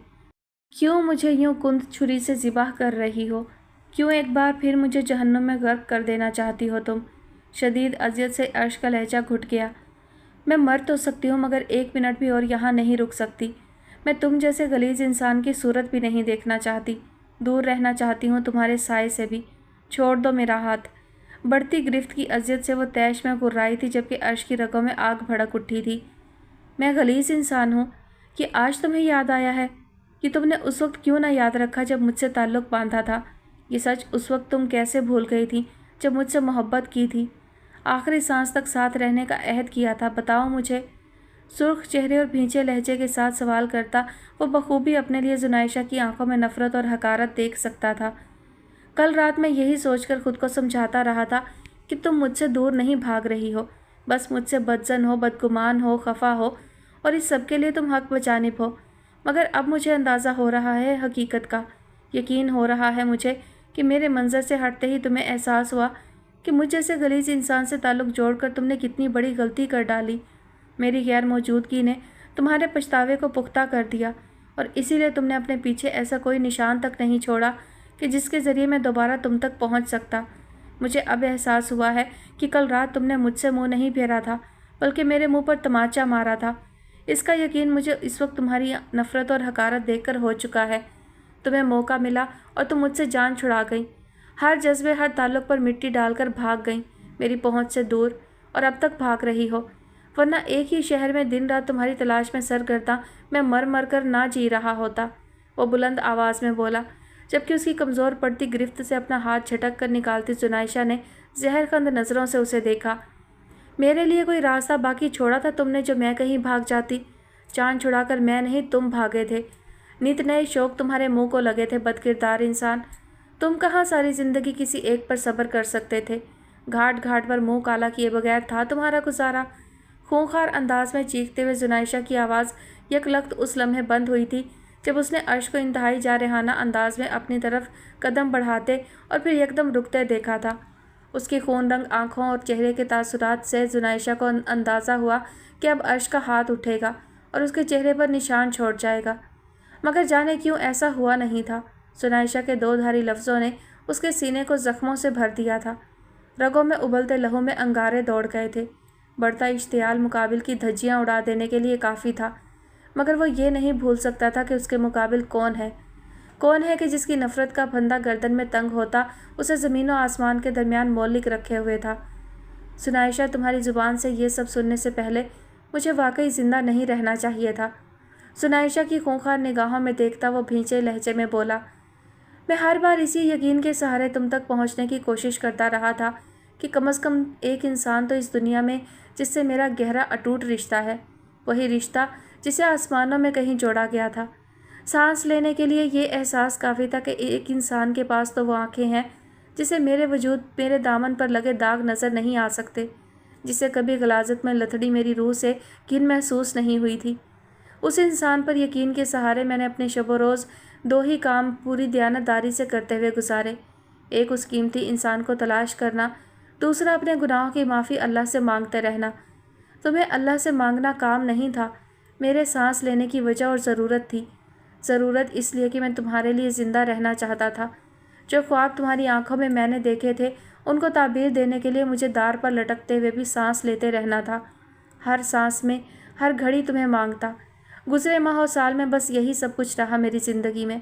क्यों मुझे यूं कुंद छुरी से ज़िबाह कर रही हो? क्यों एक बार फिर मुझे जहन्नुम में गर्क कर देना चाहती हो तुम? शदीद अज़ियत से अर्श का लहजा घुट गया। मैं मर तो सकती हूँ मगर 1 मिनट भी और यहाँ नहीं रुक सकती। मैं तुम जैसे गलीज़ इंसान की सूरत भी नहीं देखना चाहती। दूर रहना चाहती हूँ तुम्हारे साए से भी। छोड़ दो मेरा हाथ। बढ़ती गिरफ्त की अज़ियत से वो तैश में गुर्राई थी, जबकि अर्श की रगों में आग भड़क उठी थी। मैं गलीज़ इंसान हूँ कि आज तुम्हें याद आया है? कि तुमने उस वक्त क्यों ना याद रखा जब मुझसे ताल्लुक़ बांधा था? ये सच उस वक्त तुम कैसे भूल गई थी जब मुझसे मोहब्बत की थी, आखिरी सांस तक साथ रहने का अहद किया था? बताओ मुझे। सुर्ख चेहरे और भींचे लहजे के साथ सवाल करता वो बखूबी अपने लिए जुनाइशा की आंखों में नफरत और हकारत देख सकता था। कल रात मैं यही सोचकर खुद को समझाता रहा था कि तुम मुझसे दूर नहीं भाग रही हो, बस मुझसे बदजन हो, बदगुमान हो, खफा हो और इस सब के लिए तुम हक बजानिब हो। मगर अब मुझे अंदाज़ा हो रहा है हकीकत का। यकीन हो रहा है मुझे कि मेरे मंज़र से हटते ही तुम्हें एहसास हुआ कि मुझ जैसे गलीज़ इंसान से ताल्लुक़ जोड़कर तुमने कितनी बड़ी गलती कर डाली। मेरी गैर मौजूदगी ने तुम्हारे पछतावे को पुख्ता कर दिया और इसीलिए तुमने अपने पीछे ऐसा कोई निशान तक नहीं छोड़ा कि जिसके ज़रिए मैं दोबारा तुम तक पहुंच सकता। मुझे अब एहसास हुआ है कि कल रात तुमने मुझसे मुंह नहीं फेरा था, बल्कि मेरे मुंह पर तमाचा मारा था। इसका यकीन मुझे इस वक्त तुम्हारी नफ़रत और हकारत देखकर हो चुका है। तुम्हें मौका मिला और तुम मुझसे जान छुड़ा गई। हर जज्बे, हर ताल्लुक़ पर मिट्टी डालकर भाग गई, मेरी पहुँच से दूर, और अब तक भाग रही हो। वरना एक ही शहर में दिन रात तुम्हारी तलाश में सरगर्दा मैं मर मर कर ना जी रहा होता। वो बुलंद आवाज़ में बोला, जबकि उसकी कमज़ोर पड़ती गिरफ्त से अपना हाथ झटक कर निकालती जुनाइशा ने जहरखंद नज़रों से उसे देखा। मेरे लिए कोई रास्ता बाकी छोड़ा था तुमने जो मैं कहीं भाग जाती? चांद छुड़ाकर मैं नहीं, तुम भागे थे। नित नए शौक तुम्हारे मुंह को लगे थे, बदकिरदार इंसान। तुम कहाँ सारी ज़िंदगी किसी एक पर सब्र कर सकते थे? घाट घाट पर मुंह काला किए बगैर था तुम्हारा गुजारा। खूंखार अंदाज में चीखते हुए जुनाइशा की आवाज़ यकलख्त उस लम्हे बंद हुई थी जब उसने अर्श को इंतहाई जारहाना अंदाज में अपनी तरफ कदम बढ़ाते और फिर यकदम रुकते देखा था। उसकी खून रंग आँखों और चेहरे के तासुरात से जुनाइशा को अंदाज़ा हुआ कि अब अर्श का हाथ उठेगा और उसके चेहरे पर निशान छोड़ जाएगा। मगर जाने क्यों ऐसा हुआ नहीं था। जुनाइशा के दो धारी लफ्ज़ों ने उसके सीने को ज़ख्मों से भर दिया था। रगों में उबलते लहू में अंगारे दौड़ गए थे। बढ़ता इश्तियाल मुकाबिल की धज्जियाँ उड़ा देने के लिए काफ़ी था, मगर वो ये नहीं भूल सकता था कि उसके मुकाबिल कौन है कि जिसकी नफ़रत का फंदा गर्दन में तंग होता उसे ज़मीन और आसमान के दरमियान मौलिक रखे हुए था। सुनाइशा, तुम्हारी ज़ुबान से ये सब सुनने से पहले मुझे वाकई ज़िंदा नहीं रहना चाहिए था। सुनाइशा की खूंखार निगाहों में देखता वो भींचे लहजे में बोला, मैं हर बार इसी यकीन के सहारे तुम तक पहुंचने की कोशिश करता रहा था कि कम से कम एक इंसान तो इस दुनिया में जिससे मेरा गहरा अटूट रिश्ता है, वही रिश्ता जिसे आसमानों में कहीं जोड़ा गया था। सांस लेने के लिए ये एहसास काफ़ी था कि एक इंसान के पास तो वो आँखें हैं जिसे मेरे वजूद, मेरे दामन पर लगे दाग नज़र नहीं आ सकते, जिसे कभी गलाजत में लथड़ी मेरी रूह से घिन महसूस नहीं हुई थी। उस इंसान पर यकीन के सहारे मैंने अपने शब रोज़ 2 ही काम पूरी दयानतदारी से करते हुए गुजारे। एक उस कीमती इंसान को तलाश करना, दूसरा अपने गुनाहों की माफ़ी अल्लाह से मांगते रहना। तुम्हें अल्लाह से मांगना काम नहीं था, मेरे सांस लेने की वजह और ज़रूरत थी। ज़रूरत इसलिए कि मैं तुम्हारे लिए ज़िंदा रहना चाहता था। जो ख्वाब तुम्हारी आंखों में मैंने देखे थे उनको ताबीर देने के लिए मुझे दार पर लटकते हुए भी सांस लेते रहना था। हर सांस में, हर घड़ी तुम्हें मांगता। गुज़रे माह और साल में बस यही सब कुछ रहा मेरी ज़िंदगी में।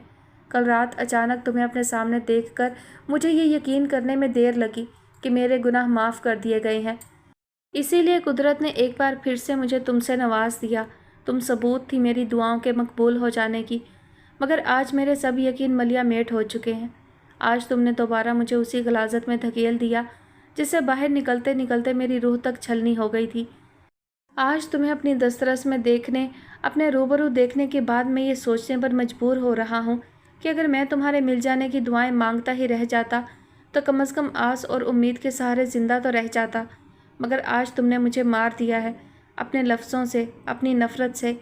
कल रात अचानक तुम्हें अपने सामने देखकर मुझे ये यकीन करने में देर लगी कि मेरे गुनाह माफ़ कर दिए गए हैं। इसीलिए कुदरत ने एक बार फिर से मुझे तुमसे नवाज दिया। तुम सबूत थी मेरी दुआओं के मकबूल हो जाने की। मगर आज मेरे सब यकीन मलिया मेट हो चुके हैं। आज तुमने दोबारा मुझे उसी गलाजत में धकेल दिया जिससे बाहर निकलते निकलते मेरी रूह तक छलनी हो गई थी। آج تمہیں اپنی دسترس میں دیکھنے، اپنے روبرو دیکھنے کے بعد میں یہ سوچنے پر مجبور ہو رہا ہوں کہ اگر میں تمہارے مل جانے کی دعائیں مانگتا ہی رہ جاتا تو کم از کم آس اور امید کے سہارے زندہ تو رہ جاتا، مگر آج تم نے مجھے مار دیا ہے اپنے لفظوں سے، اپنی نفرت سے۔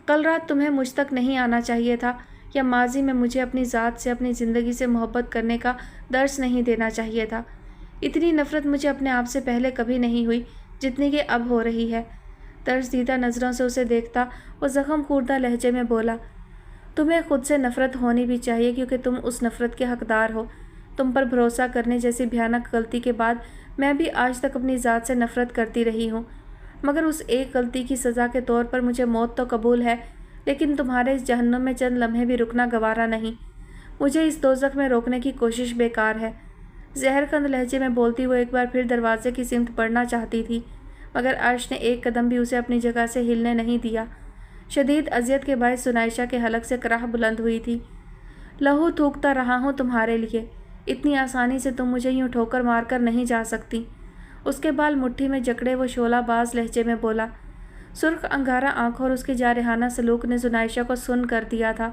کل رات تمہیں مجھ تک نہیں آنا چاہیے تھا، یا ماضی میں مجھے اپنی ذات سے، اپنی زندگی سے محبت کرنے کا درس نہیں دینا چاہیے تھا۔ اتنی نفرت مجھے اپنے آپ سے پہلے کبھی نہیں ہوئی جتنی کہ اب ہو رہی ہے۔ طرز دیدہ نظروں سے اسے دیکھتا وہ زخم خوردہ لہجے میں بولا، تمہیں خود سے نفرت ہونی بھی چاہیے کیونکہ تم اس نفرت کے حقدار ہو۔ تم پر بھروسہ کرنے جیسی بھیانک غلطی کے بعد میں بھی آج تک اپنی ذات سے نفرت کرتی رہی ہوں، مگر اس ایک غلطی کی سزا کے طور پر مجھے موت تو قبول ہے، لیکن تمہارے اس جہنم میں چند لمحے بھی رکنا گوارا نہیں۔ مجھے اس دوزخ میں روکنے کی کوشش بیکار ہے۔ زہر خند لہجے میں بولتی وہ ایک بار پھر دروازے کی سمت بڑھنا چاہتی تھی، مگر عرش نے ایک قدم بھی اسے اپنی جگہ سے ہلنے نہیں دیا۔ شدید اذیت کے باعث سنائشہ کے حلق سے کراہ بلند ہوئی تھی۔ لہو تھوکتا رہا ہوں تمہارے لیے، اتنی آسانی سے تم مجھے یوں ٹھوکر مار کر نہیں جا سکتی۔ اس کے بال مٹھی میں جکڑے وہ شعلہ باز لہجے میں بولا۔ سرخ انگارہ آنکھوں اور اس کے جارحانہ سلوک نے سنائشہ کو سن کر دیا تھا۔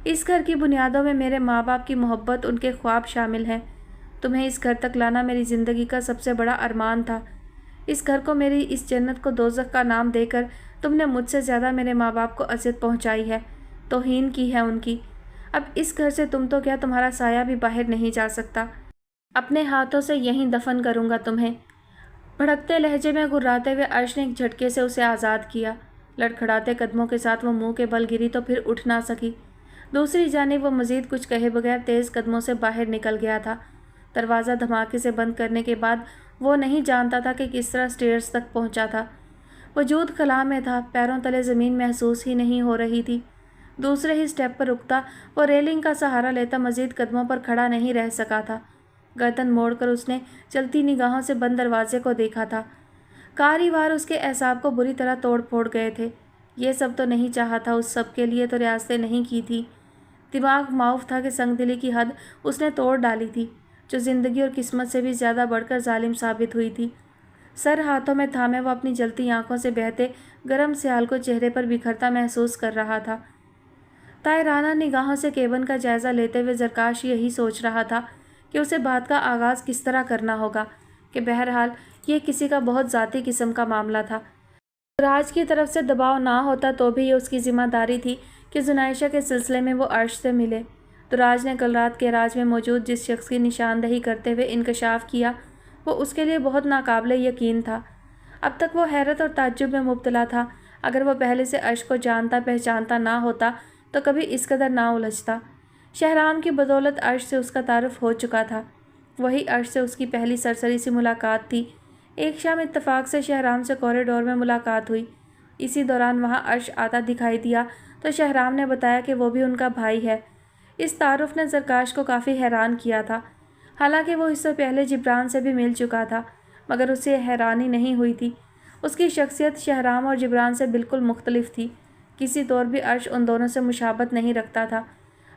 اس گھر کی بنیادوں میں میرے ماں باپ کی محبت، ان کے خواب شامل ہیں۔ تمہیں اس گھر تک لانا میری زندگی کا سب سے بڑا ارمان تھا۔ اس گھر کو، میری اس جنت کو دوزخ کا نام دے کر تم نے مجھ سے زیادہ میرے ماں باپ کو اذیت پہنچائی ہے، توہین کی ہے ان کی۔ اب اس گھر سے تم تو کیا، تمہارا سایہ بھی باہر نہیں جا سکتا۔ اپنے ہاتھوں سے یہیں دفن کروں گا تمہیں۔ بھڑکتے لہجے میں گراتے ہوئے عرش نے ایک جھٹکے سے اسے آزاد کیا۔ لڑکھڑاتے قدموں کے ساتھ وہ منہ کے بل گری تو پھر اٹھ نہ سکی۔ دوسری جانب وہ مزید کچھ کہے بغیر تیز قدموں سے باہر نکل گیا تھا۔ دروازہ دھماکے سے بند کرنے کے بعد وہ نہیں جانتا تھا کہ کس طرح سٹیئرز تک پہنچا تھا۔ وجود خلا میں تھا، پیروں تلے زمین محسوس ہی نہیں ہو رہی تھی۔ دوسرے ہی سٹیپ پر رکتا وہ ریلنگ کا سہارا لیتا مزید قدموں پر کھڑا نہیں رہ سکا تھا۔ گردن موڑ کر اس نے چلتی نگاہوں سے بند دروازے کو دیکھا تھا۔ کاری وار اس کے اعصاب کو بری طرح توڑ پھوڑ گئے تھے۔ یہ سب تو نہیں چاہا تھا، اس سب کے لیے تو ریاستیں نہیں کی تھی۔ دماغ معاف تھا کہ سنگ دلی کی حد اس نے توڑ ڈالی تھی، جو زندگی اور قسمت سے بھی زیادہ بڑھ کر ظالم ثابت ہوئی تھی۔ سر ہاتھوں میں تھامے وہ اپنی جلتی آنکھوں سے بہتے گرم سیال کو چہرے پر بکھرتا محسوس کر رہا تھا۔ طائرانہ نگاہوں سے کیبن کا جائزہ لیتے ہوئے زرکاش یہی سوچ رہا تھا کہ اسے بات کا آغاز کس طرح کرنا ہوگا، کہ بہرحال یہ کسی کا بہت ذاتی قسم کا معاملہ تھا۔ راج کی طرف سے دباؤ نہ ہوتا تو بھی یہ اس کی ذمہ داری تھی کہ زنائشہ کے سلسلے میں وہ عرش سے ملے۔ دراج نے کل رات کے راج میں موجود جس شخص کی نشاندہی کرتے ہوئے انکشاف کیا، وہ اس کے لیے بہت ناقابل یقین تھا۔ اب تک وہ حیرت اور تعجب میں مبتلا تھا۔ اگر وہ پہلے سے عرش کو جانتا پہچانتا نہ ہوتا تو کبھی اس قدر نہ الجھتا۔ شہرام کی بدولت عرش سے اس کا تعارف ہو چکا تھا۔ وہی عرش سے اس کی پہلی سرسری سی ملاقات تھی۔ ایک شام اتفاق سے شہرام سے کوریڈور میں ملاقات ہوئی۔ اسی دوران وہاں عرش آتا دکھائی دیا تو شہرام نے بتایا کہ وہ بھی ان کا بھائی ہے۔ اس تعارف نے زرکاش کو کافی حیران کیا تھا۔ حالانکہ وہ اس سے پہلے جبران سے بھی مل چکا تھا، مگر اسے حیرانی نہیں ہوئی تھی۔ اس کی شخصیت شہرام اور جبران سے بالکل مختلف تھی۔ کسی طور بھی عرش ان دونوں سے مشابہت نہیں رکھتا تھا،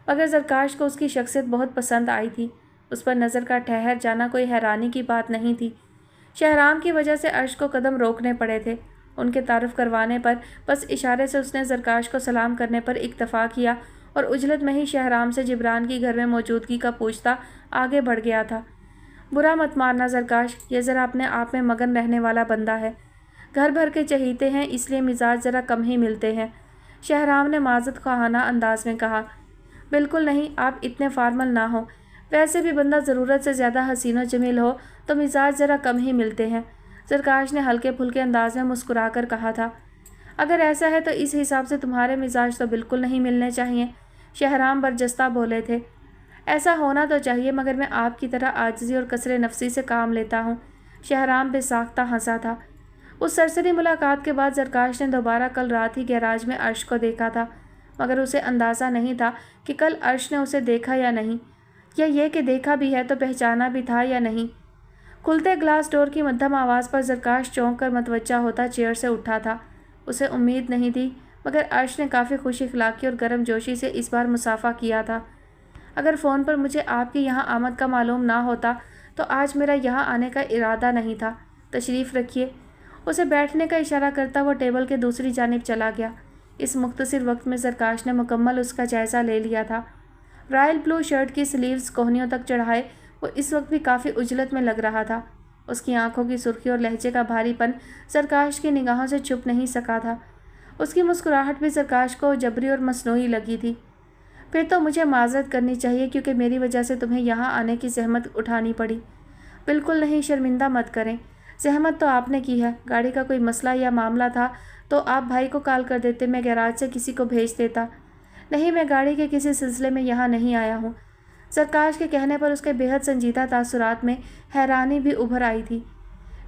مگر زرکاش کو اس کی شخصیت بہت پسند آئی تھی۔ اس پر نظر کا ٹھہر جانا کوئی حیرانی کی بات نہیں تھی۔ شہرام کی وجہ سے عرش کو قدم روکنے پڑے تھے۔ ان کے تعارف کروانے پر بس اشارے سے اس نے زرکاش کو سلام کرنے پر اکتفا کیا اور عجلت میں ہی شہرام سے جبران کی گھر میں موجودگی کا پوچھتا آگے بڑھ گیا تھا۔ برا مت مارنا زرکاش، یہ ذرا اپنے آپ میں مگن رہنے والا بندہ ہے۔ گھر بھر کے چہیتے ہیں، اس لیے مزاج ذرا کم ہی ملتے ہیں، شہرام نے معذرت خواہانہ انداز میں کہا۔ بالکل نہیں، آپ اتنے فارمل نہ ہوں۔ ویسے بھی بندہ ضرورت سے زیادہ حسین و جمیل ہو تو مزاج ذرا کم ہی ملتے ہیں، زرکاش نے ہلکے پھلکے انداز میں مسکرا کر کہا تھا۔ اگر ایسا ہے تو اس حساب سے تمہارے مزاج تو بالکل نہیں ملنے چاہیے، شہرام برجستہ بولے تھے۔ ایسا ہونا تو چاہیے، مگر میں آپ کی طرح عاجزی اور کسر نفسی سے کام لیتا ہوں، شہرام بے ساختہ ہنسا تھا۔ اس سرسری ملاقات کے بعد زرکاش نے دوبارہ کل رات ہی گیراج میں عرش کو دیکھا تھا، مگر اسے اندازہ نہیں تھا کہ کل عرش نے اسے دیکھا یا نہیں، یا یہ کہ دیکھا بھی ہے تو پہچانا بھی تھا یا نہیں۔ کھلتے گلاس ڈور کی مدھم آواز پر زرکاش چونک کر متوجہ ہوتا چیئر سے اٹھا تھا۔ اسے امید نہیں تھی، مگر عرش نے کافی خوش اخلاقی اور گرم جوشی سے اس بار مصافحہ کیا تھا۔ اگر فون پر مجھے آپ کی یہاں آمد کا معلوم نہ ہوتا تو آج میرا یہاں آنے کا ارادہ نہیں تھا، تشریف رکھیے۔ उसे बैठने का इशारा करता वो टेबल के दूसरी जानिब चला गया। इस मुख्तसर वक्त में सरकाश ने मुकम्मल उसका जायज़ा ले लिया था। रॉयल ब्लू शर्ट की स्लीव्स कोहनियों तक चढ़ाए वो इस वक्त भी काफ़ी उजलत में लग रहा था। उसकी आंखों की सुर्खी और लहजे का भारीपन सरकाश की निगाहों से छुप नहीं सका था। उसकी मुस्कुराहट भी सरकाश को जबरी और मसनूई लगी थी। फिर तो मुझे माजरत करनी चाहिए क्योंकि मेरी वजह से तुम्हें यहाँ आने की ज़हमत उठानी पड़ी। बिल्कुल नहीं, शर्मिंदा मत करें। ज़हमत तो आपने की है। गाड़ी का कोई मसला या मामला था तो आप भाई को कॉल कर देते, मैं गैराज से किसी को भेज देता। नहीं, मैं गाड़ी के किसी सिलसिले में यहाँ नहीं आया हूँ। सरकाश के कहने पर उसके बेहद संजीदा तासुरात में हैरानी भी उभर आई थी।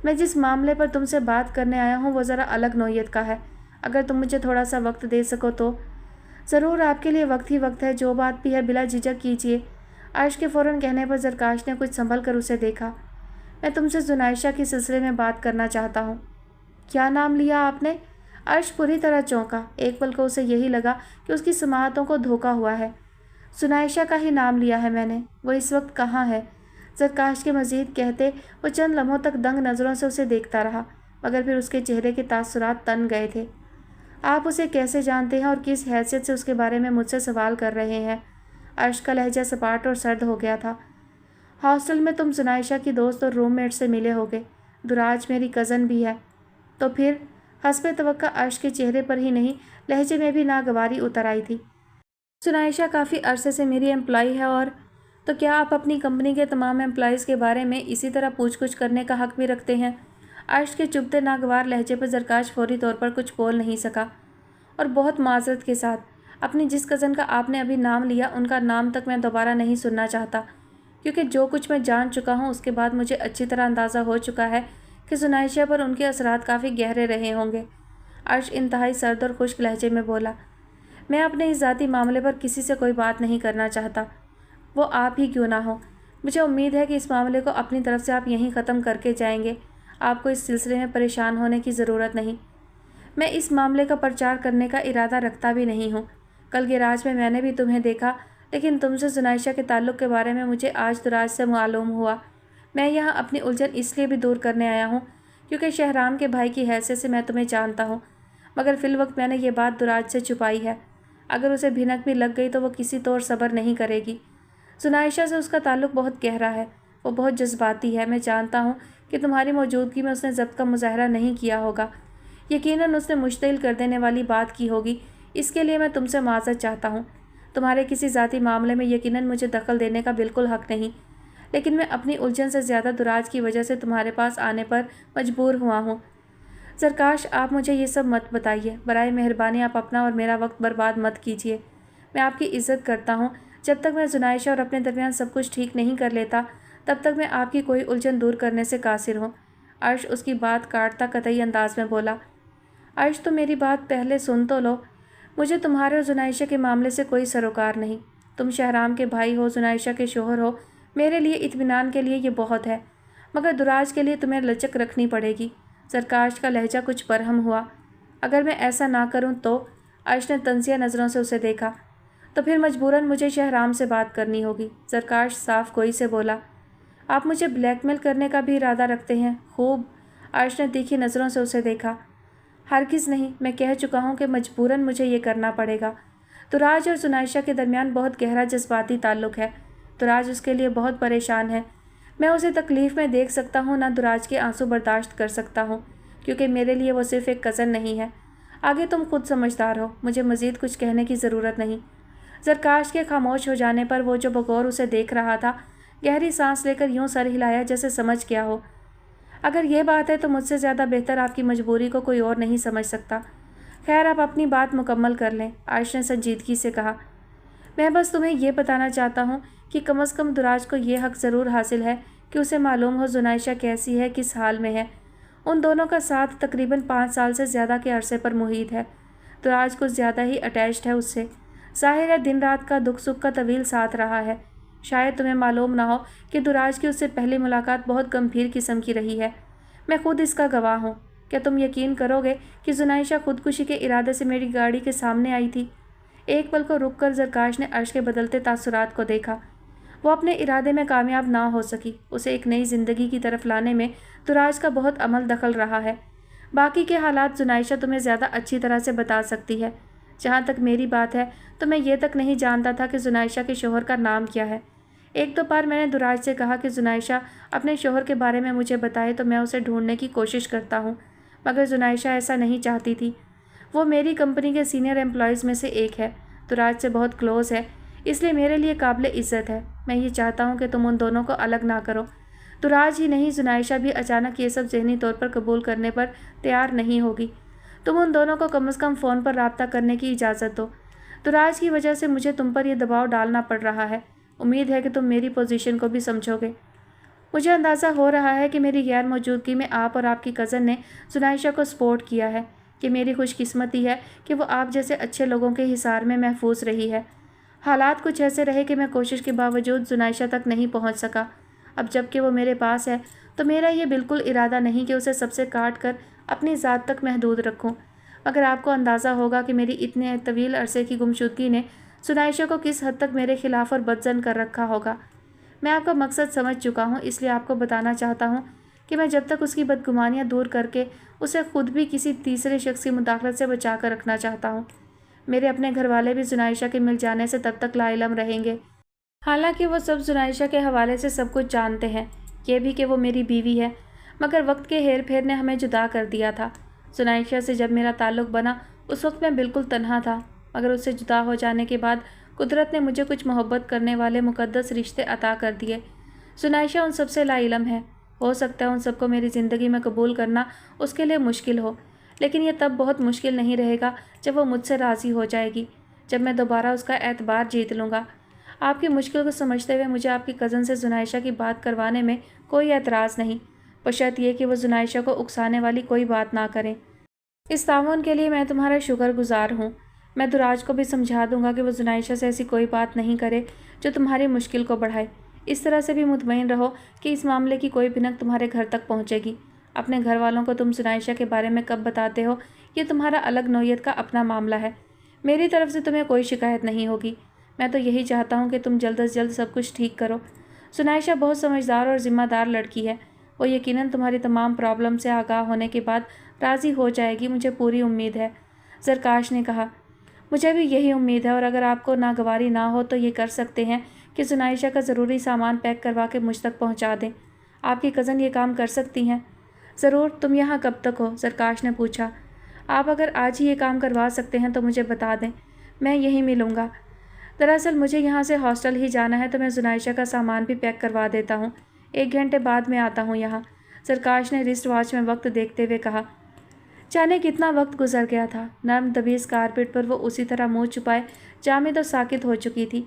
मैं जिस मामले पर तुमसे बात करने आया हूँ वो ज़रा अलग नौइयत का है। अगर तुम मुझे थोड़ा सा वक्त दे सको तो। ज़रूर, आपके लिए वक्त ही वक्त है। जो बात भी है बिला झिझक कीजिए। अर्श के फ़ौरन कहने पर सरकाश ने कुछ संभल कर उसे देखा। मैं तुमसे जुनाइशा के सिलसिले में बात करना चाहता हूँ। क्या नाम लिया आपने? अर्श पूरी तरह चौंका। एक पल को उसे यही लगा कि उसकी समाअतों को धोखा हुआ है। जुनाइशा का ही नाम लिया है मैंने। वो इस वक्त कहाँ है? सरकाश के मज़ीद कहते वो चंद लम्हों तक दंग नज़रों से उसे देखता रहा, मगर फिर उसके चेहरे के तासुरात तन गए थे। आप उसे कैसे जानते हैं और किस हैसियत से उसके बारे में मुझसे सवाल कर रहे हैं? अर्श का लहजा सपाट और सर्द हो गया था। हॉस्टल में तुम जुनाइशा की दोस्त और रूममेट से मिले होगे। दुराज मेरी कज़न भी है। तो फिर? हस्बे तवक्का अर्श के चेहरे पर ही नहीं, लहजे में भी नागवारी उतर आई थी। जुनाइशा काफ़ी अरसे से मेरी एम्प्लॉई है। और तो क्या आप अपनी कंपनी के तमाम एम्प्लॉइज़ के बारे में इसी तरह पूछ-कुछ करने का हक़ भी रखते हैं? अर्श के चुभते नागवार लहजे पर सरकाश फौरी तौर पर कुछ बोल नहीं सका और बहुत माजरत के साथ, अपनी जिस कज़न का आपने अभी नाम लिया उनका नाम तक मैं दोबारा नहीं सुनना चाहता, क्योंकि जो कुछ मैं जान चुका हूँ उसके बाद मुझे अच्छी तरह अंदाज़ा हो चुका है कि जुनाइशा पर उनके असरात काफ़ी गहरे रहे होंगे। अर्श इंतहाई सर्द और खुश्क लहजे में बोला, मैं अपने इस ज़ाती मामले पर किसी से कोई बात नहीं करना चाहता, वो आप ही क्यों ना हो। मुझे उम्मीद है कि इस मामले को अपनी तरफ से आप यहीं ख़त्म करके जाएंगे। आपको इस सिलसिले में परेशान होने की ज़रूरत नहीं। मैं इस मामले का प्रचार करने का इरादा रखता भी नहीं हूँ। कल गैराज में मैंने भी तुम्हें देखा, लेकिन तुमसे जुनाइशा के ताल्लुक़ के बारे में मुझे आज दुराज से मालूम हुआ। मैं यहाँ अपनी उलझन इसलिए भी दूर करने आया हूँ क्योंकि शहराम के भाई की हैसियत से मैं तुम्हें जानता हूँ, मगर फ़िलवक्त मैंने ये बात दुराज से छुपाई है। अगर उसे भिनक भी लग गई तो वो किसी तौर सब्र नहीं करेगी। जुनाइशा से उसका ताल्लुक़ बहुत गहरा है, वो बहुत जज्बाती है। मैं जानता हूँ कि तुम्हारी मौजूदगी में उसने ज़ब्त का मुज़ाहरा नहीं किया होगा। यकीनन उसने मुश्तिल कर देने वाली बात की होगी। इसके लिए मैं तुमसे माज़रत चाहता हूँ। तुम्हारे किसी ज़ाती मामले में यकीनन मुझे दखल देने का बिल्कुल हक़ नहीं, लेकिन मैं अपनी उलझन से ज़्यादा दुराज की वजह से तुम्हारे पास आने पर मजबूर हुआ हूँ। सरकाश, आप मुझे ये सब मत बताइए। बराए मेहरबानी आप अपना और मेरा वक्त बर्बाद मत कीजिए। मैं आपकी इज़्ज़त करता हूँ। जब तक मैं जुनाइशा और अपने दरमियान सब कुछ ठीक नहीं कर लेता, तब तक मैं आपकी कोई उलझन दूर करने से कासिर हूँ। अर्श उसकी बात काटता कतई अंदाज में बोला। अर्श, तो मेरी बात पहले सुन तो लो। मुझे तुम्हारे और जुनाइशा के मामले से कोई सरोकार नहीं। तुम शहराम के भाई हो, जुनाइशा के शोहर हो। मेरे लिए इत्मीनान के लिए ये बहुत है, मगर दुराज के लिए तुम्हें लचक रखनी पड़ेगी। सरकाश का लहजा कुछ बरहम हुआ। अगर मैं ऐसा ना करूं तो? अर्श ने तंजिया नज़रों से उसे देखा। तो फिर मजबूरन मुझे शहराम से बात करनी होगी। सरकाश साफ गोई से बोला। आप मुझे ब्लैकमेल करने का भी इरादा रखते हैं? खूब। अर्श ने तीखी नज़रों से उसे देखा। हरगिज़ नहीं, मैं कह चुका हूँ कि मजबूरन मुझे ये करना पड़ेगा। दुराज और जुनाइशा के दरमियान बहुत गहरा जज्बाती ताल्लुक़ है। दुराज उसके लिए बहुत परेशान है। मैं उसे तकलीफ़ में देख सकता हूँ, ना दुराज के आंसू बर्दाश्त कर सकता हूँ, क्योंकि मेरे लिए वो सिर्फ़ एक कज़न नहीं है। आगे तुम खुद समझदार हो, मुझे मज़ीद कुछ कहने की ज़रूरत नहीं। सरकाश के खामोश हो जाने पर वो जो बगौर उसे देख रहा था, गहरी सांस लेकर यूँ सर हिलाया जैसे समझ गया हो। अगर ये बात है तो मुझसे ज़्यादा बेहतर आपकी मजबूरी को कोई और नहीं समझ सकता। खैर, आप अपनी बात मुकम्मल कर लें, आयश ने संजीदगी से कहा। मैं बस तुम्हें ये बताना चाहता हूँ कि कम अज़ कम दुराज को ये हक़ ज़रूर हासिल है कि उसे मालूम हो जुनाइशा कैसी है, किस हाल में है। उन दोनों का साथ तकरीबन 5 साल से ज़्यादा के अरसे पर मुहीत है। दुराज कुछ ज़्यादा ही अटैच्ड है उससे। ज़ाहिर है दिन रात का दुख सुख का तवील साथ रहा है। शायद तुम्हें मालूम ना हो कि दुराज की उससे पहली मुलाकात बहुत गंभीर किस्म की रही है। मैं खुद इसका गवाह हूँ। क्या तुम यकीन करोगे कि जुनाइशा खुदकुशी के इरादे से मेरी गाड़ी के सामने आई थी? एक पल को रुक कर ज़रकाश ने अर्श के बदलते तासुरात को देखा। वो अपने इरादे में कामयाब ना हो सकी। उसे एक नई ज़िंदगी की तरफ लाने में दुराज का बहुत अमल दखल रहा है। باقی کے حالات زنائشہ تمہیں زیادہ اچھی طرح سے بتا سکتی ہے۔ جہاں تک میری بات ہے تو میں یہ تک نہیں جانتا تھا کہ زنائشہ کے شوہر کا نام کیا ہے۔ ایک دو بار میں نے دراج سے کہا کہ زنائشہ اپنے شوہر کے بارے میں مجھے بتائے تو میں اسے ڈھونڈنے کی کوشش کرتا ہوں، مگر زنائشہ ایسا نہیں چاہتی تھی۔ وہ میری کمپنی کے سینئر امپلائیز میں سے ایک ہے، دراج سے بہت کلوز ہے، اس لیے میرے لیے قابل عزت ہے۔ میں یہ چاہتا ہوں کہ تم ان دونوں کو الگ نہ کرو۔ دراج ہی نہیں، زنائشہ بھی اچانک یہ سب ذہنی طور پر قبول کرنے پر تیار نہیں ہوگی۔ تم ان دونوں کو کم از کم فون پر رابطہ کرنے کی اجازت دو۔ دراج کی وجہ سے مجھے تم پر یہ دباؤ ڈالنا پڑ رہا ہے۔ امید ہے کہ تم میری پوزیشن کو بھی سمجھو گے۔ مجھے اندازہ ہو رہا ہے کہ میری غیر موجودگی میں آپ اور آپ کی کزن نے زنائشہ کو سپورٹ کیا ہے۔ یہ میری خوش قسمتی ہے کہ وہ آپ جیسے اچھے لوگوں کے حصار میں محفوظ رہی ہے۔ حالات کچھ ایسے رہے کہ میں کوشش کے باوجود زنائشہ تک نہیں پہنچ سکا۔ اب جب کہ وہ میرے پاس ہے تو میرا یہ بالکل ارادہ نہیں کہ اسے سب سے کاٹ کر اپنی ذات تک محدود رکھوں، مگر آپ کو اندازہ ہوگا کہ میری اتنے طویل عرصے کی گمشدگی نے زنائشہ کو کس حد تک میرے خلاف اور بدظن کر رکھا ہوگا۔ میں آپ کا مقصد سمجھ چکا ہوں، اس لیے آپ کو بتانا چاہتا ہوں کہ میں جب تک اس کی بدگمانیاں دور کر کے اسے خود بھی کسی تیسرے شخص کی مداخلت سے بچا کر رکھنا چاہتا ہوں۔ میرے اپنے گھر والے بھی زنائشہ کے مل جانے سے تب تک لا علم رہیں گے، حالانکہ وہ سب زنائشہ کے حوالے سے سب کچھ جانتے ہیں، یہ بھی کہ وہ میری بیوی ہے، مگر وقت کے ہیر پھیر نے ہمیں جدا کر دیا تھا۔ زنائشہ سے جب میرا تعلق بنا اس وقت میں بالکل تنہا تھا، مگر اس سے جدا ہو جانے کے بعد قدرت نے مجھے کچھ محبت کرنے والے مقدس رشتے عطا کر دیے۔ زنائشہ ان سب سے لا علم ہے، ہو سکتا ہے ان سب کو میری زندگی میں قبول کرنا اس کے لیے مشکل ہو، لیکن یہ تب بہت مشکل نہیں رہے گا جب وہ مجھ سے راضی ہو جائے گی، جب میں دوبارہ اس کا اعتبار جیت لوں گا۔ آپ کی مشکل کو سمجھتے ہوئے مجھے آپ کی کزن سے زنائشہ کی بات کروانے میں کوئی اعتراض نہیں، بشرط یہ کہ وہ زنائشہ کو اکسانے والی کوئی بات نہ کریں۔ اس تعاون کے لیے میں تمہارا شکر گزار ہوں۔ میں دراج کو بھی سمجھا دوں گا کہ وہ زنائشہ سے ایسی کوئی بات نہیں کرے جو تمہاری مشکل کو بڑھائے۔ اس طرح سے بھی مطمئن رہو کہ اس معاملے کی کوئی بھنک تمہارے گھر تک پہنچے گی۔ اپنے گھر والوں کو تم زنائشہ کے بارے میں کب بتاتے ہو یہ تمہارا الگ نوعیت کا اپنا معاملہ ہے، میری طرف سے تمہیں کوئی شکایت نہیں ہوگی۔ میں تو یہی چاہتا ہوں کہ تم جلد از جلد سب کچھ ٹھیک کرو۔ زنائشہ بہت سمجھدار اور ذمہ دار لڑکی ہے، وہ یقیناً تمہاری تمام پرابلم سے آگاہ ہونے کے بعد راضی ہو جائے گی، مجھے پوری امید ہے۔ زرکاش نے کہا، مجھے بھی یہی امید ہے، اور اگر آپ کو ناگواری نہ ہو تو یہ کر سکتے ہیں کہ زنائشہ کا ضروری سامان پیک کروا کے مجھ تک پہنچا دیں۔ آپ کی کزن یہ کام کر سکتی ہیں؟ ضرور۔ تم یہاں کب تک ہو؟ زرکاش نے پوچھا۔ آپ اگر آج ہی یہ کام کروا سکتے ہیں تو مجھے بتا دیں، میں یہیں ملوں گا۔ دراصل مجھے یہاں سے ہاسٹل ہی جانا ہے تو میں زنائشہ کا سامان بھی پیک کروا دیتا ہوں، 1 گھنٹے بعد میں آتا ہوں یہاں۔ زرکاش نے رسٹ واچ میں وقت دیکھتے ہوئے کہا۔ جانے کتنا وقت گزر گیا تھا، نرم دبیز کارپیٹ پر وہ اسی طرح منہ چھپائے جامد اور ساکت ہو چکی تھی۔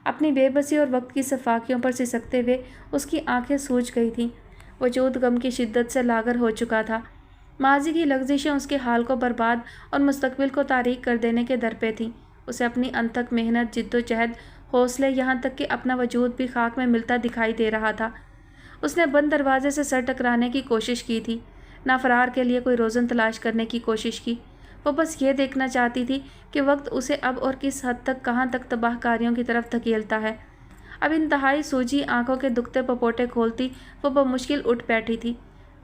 اپنی بے بسی اور وقت کی صفاقیوں پر سسکتے ہوئے اس کی آنکھیں سوج گئی تھیں، وجود غم کی شدت سے لاغر ہو چکا تھا۔ ماضی کی لغزشیں اس کے حال کو برباد اور مستقبل کو تاریک کر دینے کے در پہ تھیں۔ اسے اپنی انتھک محنت، جد و جہد، حوصلے، یہاں تک کہ اپنا وجود بھی خاک میں ملتا دکھائی دے رہا تھا۔ اس نے بند دروازے سے سر ٹکرانے کی کوشش کی تھی، نہ فرار کے لیے کوئی روزن تلاش کرنے کی کوشش کی۔ وہ بس یہ دیکھنا چاہتی تھی کہ وقت اسے اب اور کس حد تک کہاں تک تباہ کاریوں کی طرف دھکیلتا ہے۔ اب انتہائی سوجی آنکھوں کے دکھتے پپوٹے کھولتی وہ بمشکل اٹھ بیٹھی تھی۔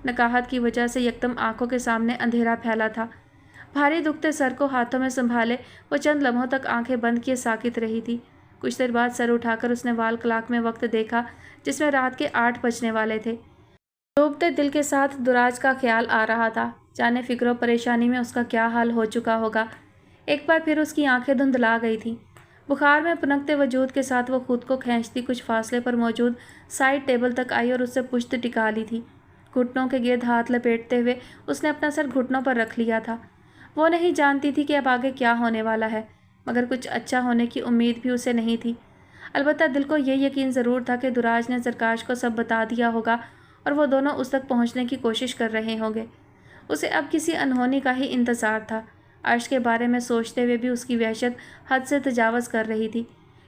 نقاہت کی وجہ سے یکدم آنکھوں کے سامنے اندھیرا پھیلا تھا۔ بھاری دکھتے سر کو ہاتھوں میں سنبھالے وہ چند لمحوں تک آنکھیں بند کیے ساکت رہی تھی۔ کچھ دیر بعد سر اٹھا کر اس نے وال کلاک میں وقت دیکھا جس میں رات کے 8 بجنے والے تھے۔ ڈوبتے دل کے ساتھ دراج کا خیال آ رہا تھا، جانے فکر و پریشانی میں اس کا کیا حال ہو چکا ہوگا۔ ایک بار پھر اس کی آنکھیں دھندلا گئی تھیں۔ بخار میں پنکتے وجود کے ساتھ وہ خود کو کھینچتی کچھ فاصلے پر موجود سائڈ ٹیبل تک آئی اور اس سے پشت ٹکا لی تھی۔ گھٹنوں کے گرد ہاتھ لپیٹتے ہوئے اس نے اپنا سر گھٹنوں پر رکھ لیا تھا۔ وہ نہیں جانتی تھی کہ اب آگے کیا ہونے والا ہے، مگر کچھ اچھا ہونے کی امید بھی اسے نہیں تھی۔ البتہ دل کو یہ یقین ضرور تھا کہ دراج نے زرکاش کو سب بتا دیا ہوگا اور وہ دونوں اس تک پہنچنے کی کوشش کر رہے ہوں گے۔ اسے اب کسی انہونی کا ہی انتظار تھا۔ عرش کے بارے میں سوچتے ہوئے بھی اس کی وحشت حد سے تجاوز کر رہی تھی،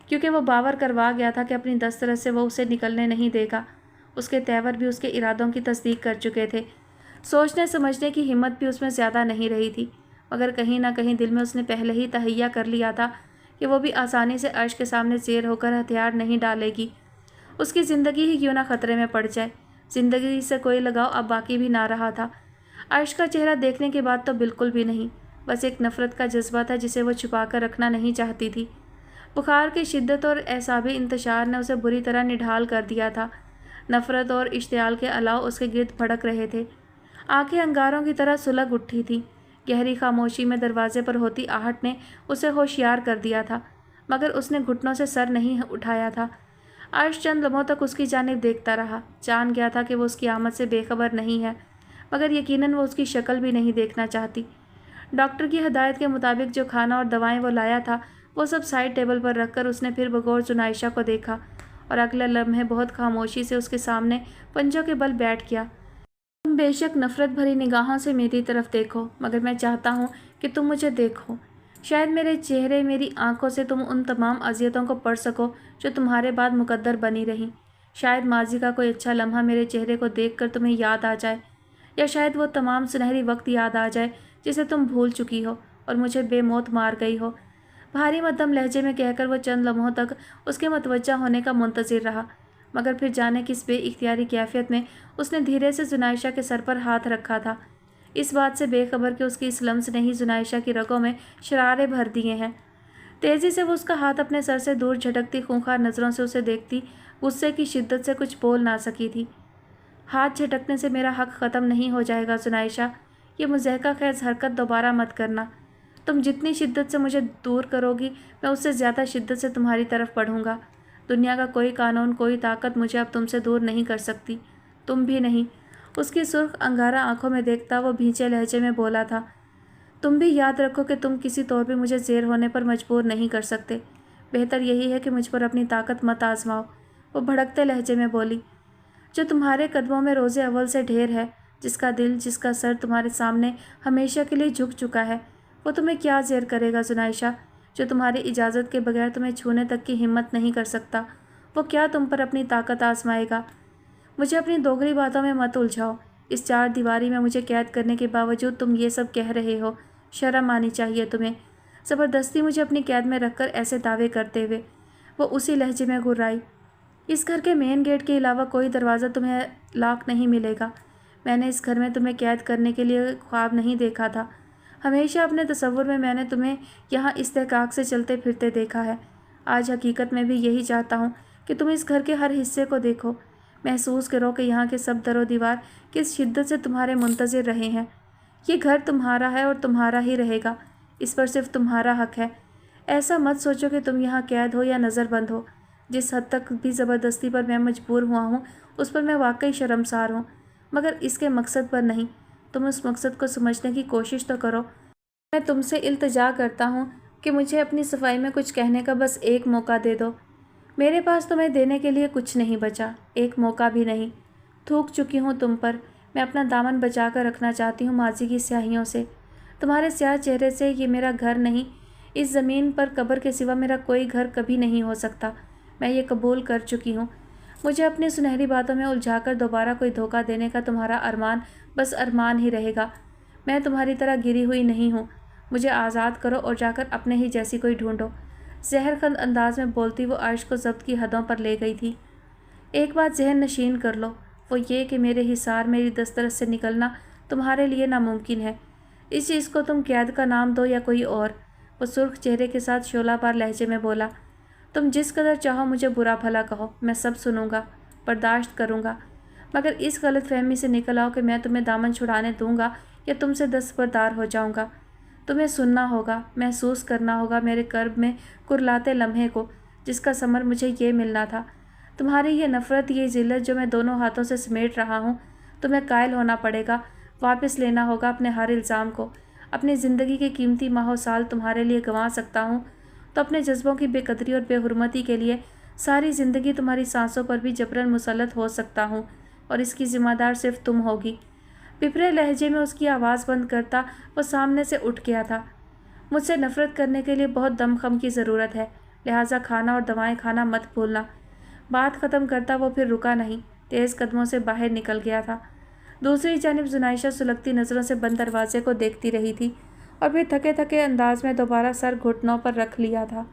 کیونکہ وہ باور کروا گیا تھا کہ اپنی دسترس سے وہ اسے نکلنے نہیں دے گا۔ اس کے تیور بھی اس کے ارادوں کی تصدیق کر چکے تھے۔ سوچنے سمجھنے کی ہمت بھی اس میں زیادہ نہیں رہی تھی، مگر کہیں نہ کہیں دل میں اس نے پہلے ہی تہیہ کر لیا تھا کہ وہ بھی آسانی سے عرش کے سامنے زیر ہو کر ہتھیار نہیں ڈالے گی۔ اس کی زندگی ہی کیوں نہ خطرے میں پڑ جائے۔ زندگی سے کوئی لگاؤ اب باقی بھی نہ رہا تھا۔ अर्श का चेहरा देखने के बाद तो बिल्कुल भी नहीं, बस एक नफ़रत का जज्बा था जिसे वो छुपा कर रखना नहीं चाहती थी। बुखार की शिद्दत और एसाबी इंतशार ने उसे बुरी तरह निढाल कर दिया था। नफ़रत और इश्तियाल के अलाव उसके गिर्द भड़क रहे थे। आंखें अंगारों की तरह सुलग उठी थीं। गहरी खामोशी में दरवाजे पर होती आहट ने उसे होशियार कर दिया था, मगर उसने घुटनों से सर नहीं उठाया था। अर्श चंद लम्हों तक उसकी जानिब देखता रहा। जान गया था कि वो उसकी आमद से बेखबर नहीं है, मगर यकीनन वो उसकी शक्ल भी नहीं देखना चाहती। डॉक्टर की हदायत के मुताबिक जो खाना और दवाएं वो लाया था, वो सब साइड टेबल पर रखकर उसने फिर बगौर जुनाइशा को देखा और अगले लम्हे बहुत खामोशी से उसके सामने पंजों के बल बैठ गया। तुम बेशक नफ़रत भरी निगाहों से मेरी तरफ देखो, मगर मैं चाहता हूँ कि तुम मुझे देखो। शायद मेरे चेहरे, मेरी आंखों से तुम उन तमाम अज़ियतों को पढ़ सको जो तुम्हारे बाद मुकद्दर बनी रहीं। शायद माजी का कोई अच्छा लम्हा मेरे चेहरे को देखकर तुम्हें याद आ जाए, या शायद वो तमाम सुनहरी वक्त याद आ जाए जिसे तुम भूल चुकी हो और मुझे बेमौत मार गई हो। भारी मध्यम लहजे में कहकर वो चंद लम्हों तक उसके मतवज्जा होने का मुंतज़िर रहा, मगर फिर जाने किस बेइख्तियारी कैफियत में उसने धीरे से जुनाइशा के सर पर हाथ रखा था, इस बात से बेखबर कि उसकी इस लम्स ने ही जुनाइशा की रगों में शरारे भर दिए हैं। तेज़ी से वो उसका हाथ अपने सर से दूर झटकती खूंखार नज़रों से उसे देखती गुस्से की शिद्दत से कुछ बोल ना सकी थी। हाथ झटकने से मेरा हक़ ख़त्म नहीं हो जाएगा जुनाइशा, ये मुज़हका खेज़ हरकत दोबारा मत करना। तुम जितनी शिद्दत से मुझे दूर करोगी, मैं उससे ज़्यादा शिद्दत से तुम्हारी तरफ बढ़ूँगा। दुनिया का कोई कानून, कोई ताकत मुझे अब तुमसे दूर नहीं कर सकती, तुम भी नहीं। उसकी सुर्ख अंगारा आंखों में देखता वो भींचे लहजे में बोला था, तुम भी याद रखो कि तुम किसी तौर पे मुझे ज़ेर होने पर मजबूर नहीं कर सकते। बेहतर यही है कि मुझ पर अपनी ताकत मत आजमाओ। वो भड़कते लहजे में बोली, जो तुम्हारे कदमों में रोज़े अव्वल से ढेर है, जिसका दिल, जिसका सर तुम्हारे सामने हमेशा के लिए झुक चुका है, वो तुम्हें क्या ज़ेर करेगा जुनाइशा? जो तुम्हारी इजाज़त के बगैर तुम्हें छूने तक की हिम्मत नहीं कर सकता, वो क्या तुम पर अपनी ताकत आजमाएगा? मुझे अपनी दोगली बातों में मत उलझाओ। इस चार दीवारी में मुझे कैद करने के बावजूद तुम ये सब कह रहे हो, शर्म आनी चाहिए तुम्हें। ज़बरदस्ती मुझे अपनी कैद में रखकर ऐसे दावे करते हुए वो उसी लहजे में घुर्राई, इस घर के मेन गेट के अलावा कोई दरवाज़ा तुम्हें लॉक नहीं मिलेगा। मैंने इस घर में तुम्हें कैद करने के लिए ख्वाब नहीं देखा था। हमेशा अपने तसव्वुर में मैंने तुम्हें यहाँ इस्तेहकाक से चलते फिरते देखा है। आज हकीकत में भी यही चाहता हूँ कि तुम इस घर के हर हिस्से को देखो, महसूस करो कि यहाँ के सब दरो दीवार किस शिद्दत से तुम्हारे मुंतज़िर रहे हैं। ये घर तुम्हारा है और तुम्हारा ही रहेगा, इस पर सिर्फ तुम्हारा हक़ है। ऐसा मत सोचो कि तुम यहाँ कैद हो या नज़रबंद हो। जिस हद तक भी ज़बरदस्ती पर मैं मजबूर हुआ हूँ, उस पर मैं वाकई शर्मसार हूँ, मगर इसके मकसद पर नहीं। तुम उस मकसद को समझने की कोशिश तो करो। मैं तुमसे इल्तिजा करता हूँ कि मुझे अपनी सफाई में कुछ कहने का बस एक मौका दे दो। मेरे पास तुम्हें देने के लिए कुछ नहीं बचा, एक मौका भी नहीं। थूक चुकी हूँ तुम पर। मैं अपना दामन बचा कर रखना चाहती हूँ माजी की स्याहियों से, तुम्हारे स्याह चेहरे से। ये मेरा घर नहीं, इस ज़मीन पर कब्र के सिवा मेरा कोई घर कभी नहीं हो सकता। मैं ये कबूल कर चुकी हूँ। मुझे अपनी सुनहरी बातों में उलझाकर दोबारा कोई धोखा देने का तुम्हारा अरमान बस अरमान ही रहेगा। मैं तुम्हारी तरह गिरी हुई नहीं हूँ। मुझे आज़ाद करो और जाकर अपने ही जैसी कोई ढूंढो। जहरखंद अंदाज में बोलती वो अर्श को ज़ब्त की हदों पर ले गई थी। एक बात जहन नशीन कर लो, वो ये कि मेरे हिसार, मेरी दस्तरस से निकलना तुम्हारे लिए नामुमकिन है। इस चीज़ को तुम कैद का नाम दो या कोई और। वो सुर्ख चेहरे के साथ शोलाबार लहजे में बोला, तुम जिस कदर चाहो मुझे बुरा भला कहो, मैं सब सुनूंगा, बर्दाश्त करूंगा, मगर इस गलत फहमी से निकल आओ कि मैं तुम्हें दामन छुड़ाने दूंगा या तुमसे दस्तबरदार हो जाऊंगा। तुम्हें सुनना होगा, महसूस करना होगा मेरे कर्ब में कुरलाते लम्हे को, जिसका समर मुझे ये मिलना था। तुम्हारी ये नफ़रत, ये ज़िल्लत जो मैं दोनों हाथों से समेट रहा हूँ, तुम्हें कायल होना पड़ेगा। वापस लेना होगा अपने हर इल्ज़ाम को। अपनी ज़िंदगी के कीमती माह साल तुम्हारे लिए गंवा सकता हूँ तो अपने जज्बों की बेकदरी और बेहुरमती के लिए सारी ज़िंदगी तुम्हारी सांसों पर भी जबरन मुसल्लत हो सकता हूँ, और इसकी ज़िम्मेदार सिर्फ तुम होगी। पिपरे लहजे में उसकी आवाज़ बंद करता वो सामने से उठ गया था। मुझसे नफ़रत करने के लिए बहुत दमखम की ज़रूरत है, लिहाजा खाना और दवाएं खाना मत भूलना। बात ख़त्म करता वो फिर रुका नहीं, तेज़ कदमों से बाहर निकल गया था। दूसरी जानिब जुनाइशा सुलगती नज़रों से बंद दरवाजे को देखती रही थी और फिर थके थके अंदाज में दोबारा सर घुटनों पर रख लिया था।